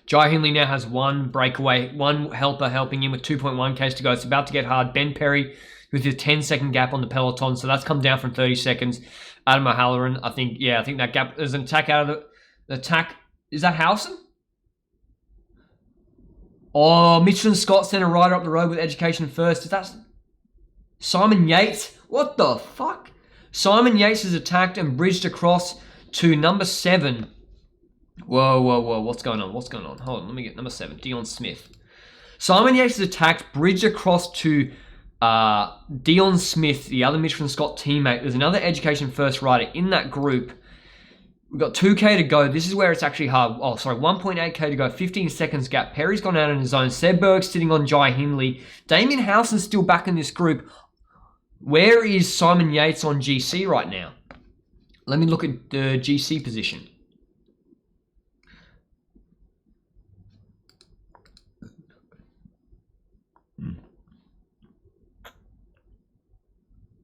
Jai Hindley now has one breakaway, one helper helping him with 2.1Ks to go. It's about to get hard. Ben Perry with his 10-second gap on the peloton, so that's come down from 30 seconds. Adam O'Halloran, I think that gap, there's an attack out of the attack. Is that Howson? Oh, Mitchell Scott sent a rider up the road with Education First. Is that Simon Yates? What the fuck? Simon Yates is attacked and bridged across to number 7. Whoa. What's going on? Hold on, let me get number 7. Dion Smith. Simon Yates is attacked, bridged across to Dion Smith, the other Michelin Scott teammate. There's another Education First rider in that group. We've got 2K to go. This is where it's actually hard. 1.8K to go. 15 seconds gap. Perry's gone out on his own. Seb Berg's sitting on Jai Hindley. Damien Howson's still back in this group. Where is Simon Yates on GC right now? Let me look at the GC position.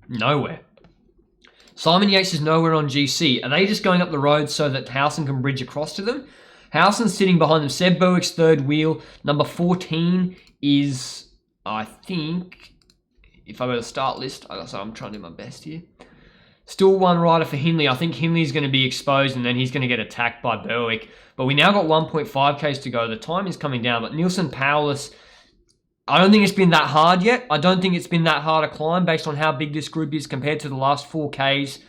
Nowhere. Simon Yates is nowhere on GC. Are they just going up the road so that Howson can bridge across to them? Howson's sitting behind them. Seb Berwick's third wheel. Number 14 is, I think, if I go to the start list, so I'm trying to do my best here. Still one rider for Hindley. I think Hindley's going to be exposed and then he's going to get attacked by Berwick. But we now got 1.5Ks to go. The time is coming down. But Nielsen Powless, I don't think it's been that hard yet. I don't think it's been that hard a climb based on how big this group is compared to the last 4Ks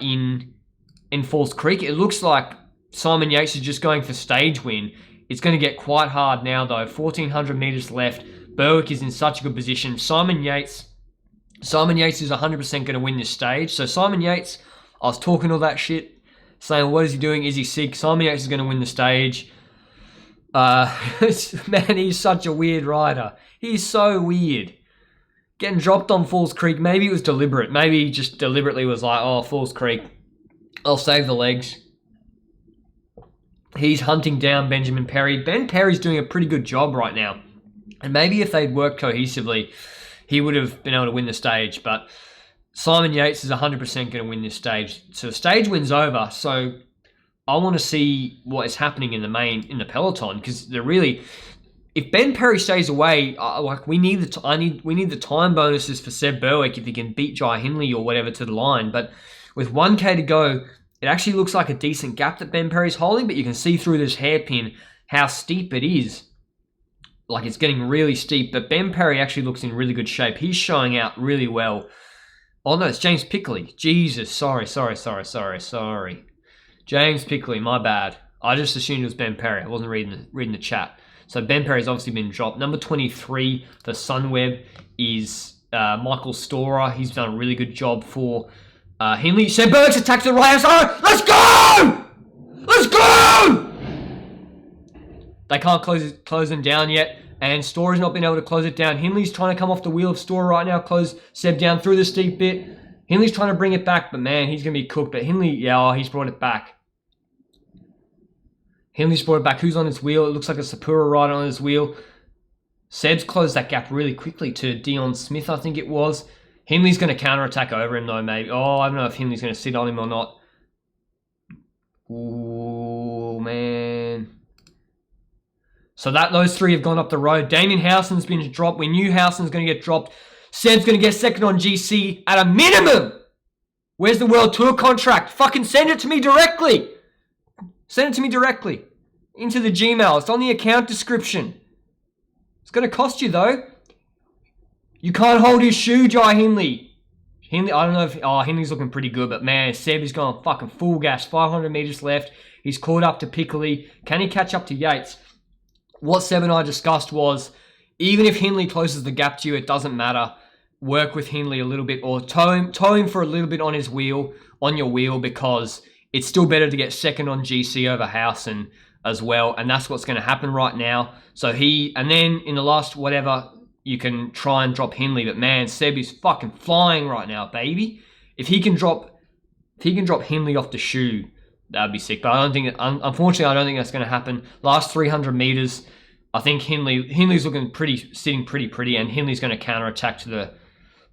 in Falls Creek. It looks like Simon Yates is just going for stage win. It's going to get quite hard now, though. 1,400 meters left. Berwick is in such a good position. Simon Yates is 100% going to win this stage. So Simon Yates, I was talking all that shit, saying, what is he doing? Is he sick? Simon Yates is going to win the stage. Man, he's such a weird rider. He's so weird. Getting dropped on Falls Creek, maybe it was deliberate. Maybe he just deliberately was like, oh, Falls Creek, I'll save the legs. He's hunting down Benjamin Perry. Ben Perry's doing a pretty good job right now. And maybe if they'd worked cohesively, he would have been able to win the stage. But Simon Yates is 100% going to win this stage. So the stage win's over. So I want to see what is happening in the peloton, because they're really, if Ben Perry stays away, we need the time bonuses for Seb Berwick if he can beat Jai Hindley or whatever to the line. But with 1K to go, it actually looks like a decent gap that Ben Perry's holding, but you can see through this hairpin how steep it is. Like, it's getting really steep, but Ben Perry actually looks in really good shape. He's showing out really well. Oh no, it's James Pickley. Jesus, sorry. James Pickley, my bad. I just assumed it was Ben Perry. I wasn't reading the chat. So Ben Perry's obviously been dropped. Number 23 for Sunweb is Michael Storer. He's done a really good job for Hindley. Seb Berwick's attacked to the right hand side. Let's go! Let's go! They can't close them down yet, and Storer's not been able to close it down. Hindley's trying to come off the wheel of Storer right now, close Seb down through the steep bit. Hindley's trying to bring it back, but man, he's going to be cooked. But Hindley, he's brought it back. Hindley's brought it back. Who's on his wheel? It looks like a Sapura rider on his wheel. Seb's closed that gap really quickly to Dion Smith, I think it was. Hindley's going to counterattack over him, though, maybe. Oh, I don't know if Hindley's going to sit on him or not. Ooh, man. So those three have gone up the road. Damien Howson's been dropped. We knew Howson's going to get dropped. Seb's going to get second on GC at a minimum. Where's the World Tour contract? Fucking send it to me directly. Send it to me directly. Into the Gmail. It's on the account description. It's going to cost you, though. You can't hold his shoe, Jai Hindley. I don't know if... Hindley's looking pretty good, but man, Seb is going fucking full gas. 500 meters left. He's caught up to Pickley. Can he catch up to Yates? What Seb and I discussed was, even if Hindley closes the gap to you, it doesn't matter. Work with Hindley a little bit, or tow him for a little bit on your wheel, because it's still better to get second on GC over Howson as well, and that's what's going to happen right now. So and then in the last whatever, you can try and drop Hindley, but man, Seb is fucking flying right now, baby. If he can drop Hindley off the shoe, that'd be sick. But unfortunately, I don't think that's going to happen. Last 300 meters, I think Hindley's sitting pretty, and Hindley's going to counterattack to the...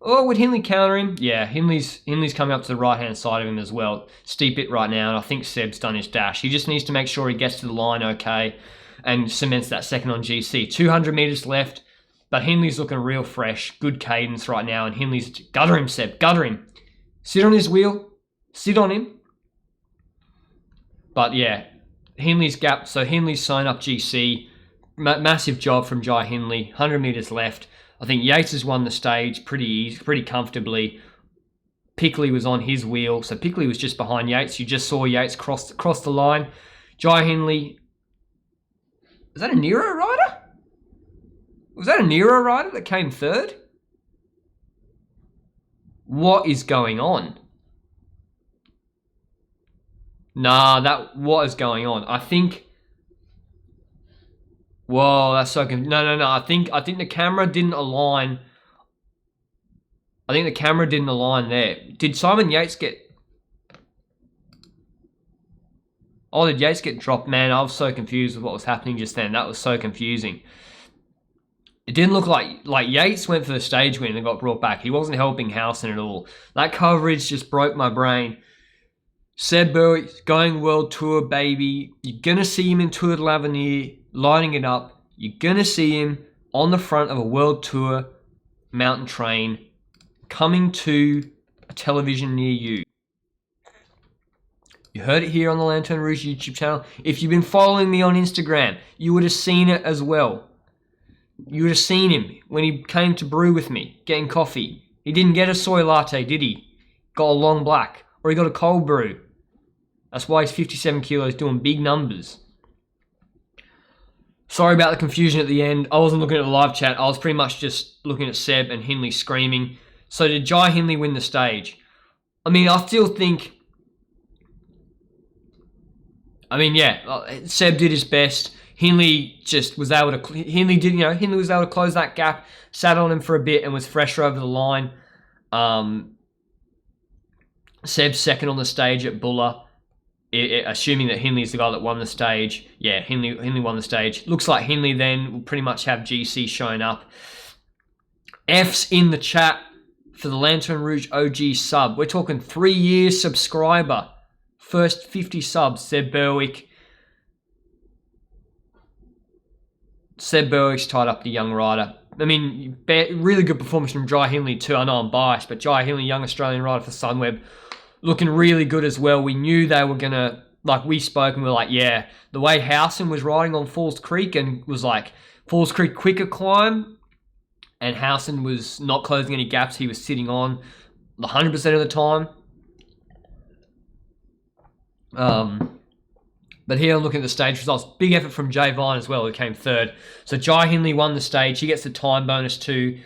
Oh, would Hindley counter him? Yeah, Hindley's coming up to the right-hand side of him as well. Steep it right now, and I think Seb's done his dash. He just needs to make sure he gets to the line okay and cements that second on GC. 200 meters left, but Hindley's looking real fresh. Good cadence right now, and Hindley's... Gutter him, Seb. Gutter him. Sit on his wheel. Sit on him. But yeah, Hindley's gap. So Hindley's sewn up GC. Massive job from Jai Hindley. 100 meters left. I think Yates has won the stage pretty comfortably. Pickley was on his wheel, so Pickley was just behind Yates. You just saw Yates cross the line. Jai Hindley. Was that a Nero rider? Was that a Nero rider that came third? What is going on? Nah, what is going on? I think... Whoa, that's so confusing. No. I think the camera didn't align. I think the camera didn't align there. Did Simon Yates get... Oh, did Yates get dropped? Man, I was so confused with what was happening just then. That was so confusing. It didn't look like Yates went for the stage win and got brought back. He wasn't helping Howson at all. That coverage just broke my brain. Seb Berwick going World Tour, baby. You're going to see him in Tour de l'Avenir, lighting it up. You're going to see him on the front of a World Tour mountain train coming to a television near you. You heard it here on the Lanterne Rouge YouTube channel. If you've been following me on Instagram, you would have seen it as well. You would have seen him when he came to brew with me, getting coffee. He didn't get a soy latte, did he? Got a long black. Or he got a cold brew. That's why he's 57 kilos doing big numbers. Sorry about the confusion at the end. I wasn't looking at the live chat. I was pretty much just looking at Seb and Hindley screaming. So did Jai Hindley win the stage? I mean, I still think... I mean, yeah, Seb did his best. Hindley just was able to... Hindley was able to close that gap, sat on him for a bit and was fresher over the line. Seb's second on the stage at Bulla. Assuming that Hindley's the guy that won the stage. Yeah, Hindley won the stage. Looks like Hindley then will pretty much have GC showing up. F's in the chat for the Lanterne Rouge OG sub. We're talking 3-year subscriber. First 50 subs, Seb Berwick. Seb Berwick's tied up the young rider. I mean, really good performance from Jai Hindley too. I know I'm biased, but Jai Hindley, young Australian rider for Sunweb, looking really good as well. We knew they were going to, like we spoke and we were like, yeah, the way Howson was riding on Falls Creek and was like, Falls Creek quicker climb, and Howson was not closing any gaps. He was sitting on 100% of the time. But here I'm looking at the stage results. Big effort from Jay Vine as well, who came third. So Jai Hindley won the stage. He gets the time bonus too.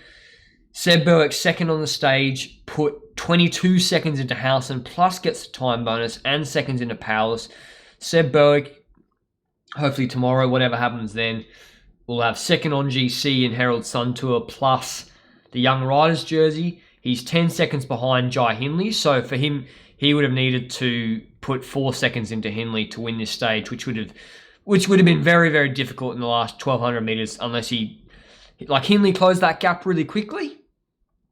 Seb Berwick second on the stage, put 22 seconds into Howson, plus gets the time bonus and seconds into Powers. Seb Berwick, hopefully tomorrow, whatever happens then, we'll have second on GC in Herald Sun Tour, plus the Young Riders jersey. He's 10 seconds behind Jai Hindley, so for him, he would have needed to put 4 seconds into Hindley to win this stage, which would have been very, very difficult in the last 1,200 meters unless Hindley closed that gap really quickly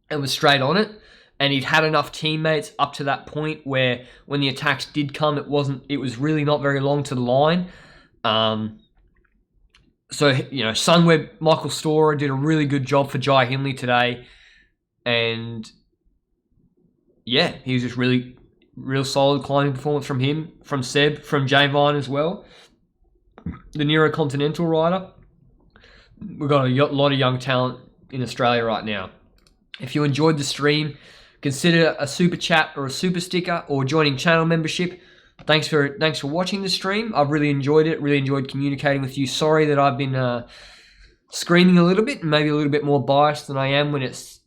and was straight on it, and he'd had enough teammates up to that point where when the attacks did come, it was really not very long to the line. So, Sunweb, Michael Storer did a really good job for Jai Hindley today, and yeah, he was just real solid climbing performance from him, from Seb, from Jay Vine as well. The Neurocontinental rider. We've got a lot of young talent in Australia right now. If you enjoyed the stream, consider a super chat or a super sticker or joining channel membership. Thanks for watching the stream. I've really enjoyed it. Really enjoyed communicating with you. Sorry that I've been screaming a little bit and maybe a little bit more biased than I am when it's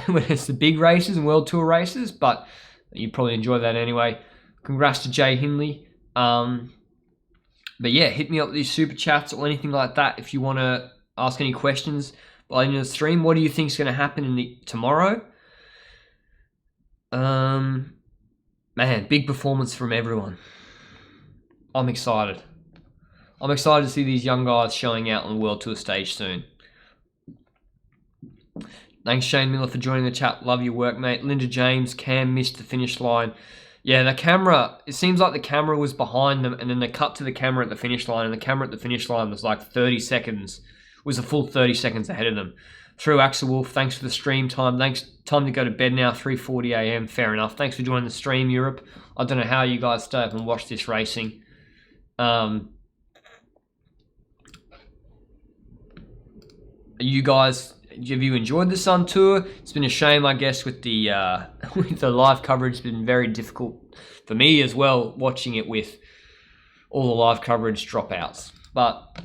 the big races and World Tour races, but you probably enjoy that anyway. Congrats to Jay Hindley. But yeah, hit me up with these super chats or anything like that if you want to ask any questions by the end of the stream. What do you think is going to happen tomorrow? Man, big performance from everyone. I'm excited. I'm excited to see these young guys showing out on the World Tour stage soon. Thanks, Shane Miller, for joining the chat. Love your work, mate. Linda James, Cam missed the finish line. Yeah, the camera, it seems like the camera was behind them, and then they cut to the camera at the finish line, and the camera at the finish line was like 30 seconds, was a full 30 seconds ahead of them. Through Axel Wolf, thanks for the stream time. Thanks, time to go to bed now, 3:40 a.m. Fair enough. Thanks for joining the stream, Europe. I don't know how you guys stay up and watch this racing. You guys, have you enjoyed the Sun Tour? It's been a shame, I guess, with the live coverage. It's been very difficult for me as well, watching it with all the live coverage dropouts. But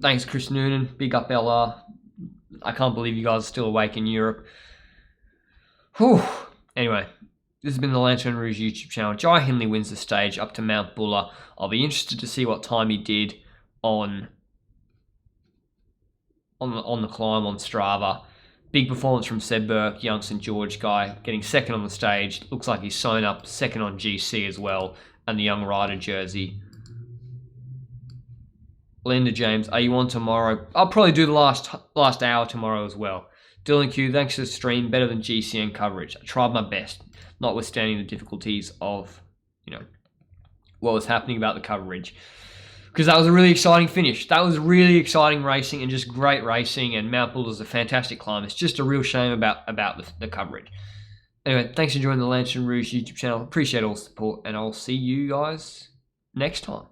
thanks, Chris Noonan. Big up, LR. I can't believe you guys are still awake in Europe. Whew. Anyway, this has been the Lanterne Rouge YouTube channel. Jai Hindley wins the stage up to Mount Bulla. I'll be interested to see what time he did on the climb on Strava. Big performance from Seb Burke, young St George guy, getting second on the stage. Looks like he's sewn up second on GC as well, and the young rider jersey. Linda James, are you on tomorrow? I'll probably do the last hour tomorrow as well. Dylan Q, thanks for the stream. Better than GCN coverage. I tried my best, notwithstanding the difficulties of, what was happening about the coverage. Because that was a really exciting finish. That was really exciting racing and just great racing. And Mount Bulla is a fantastic climb. It's just a real shame about the coverage. Anyway, thanks for joining the Lanterne Rouge YouTube channel. Appreciate all the support, and I'll see you guys next time.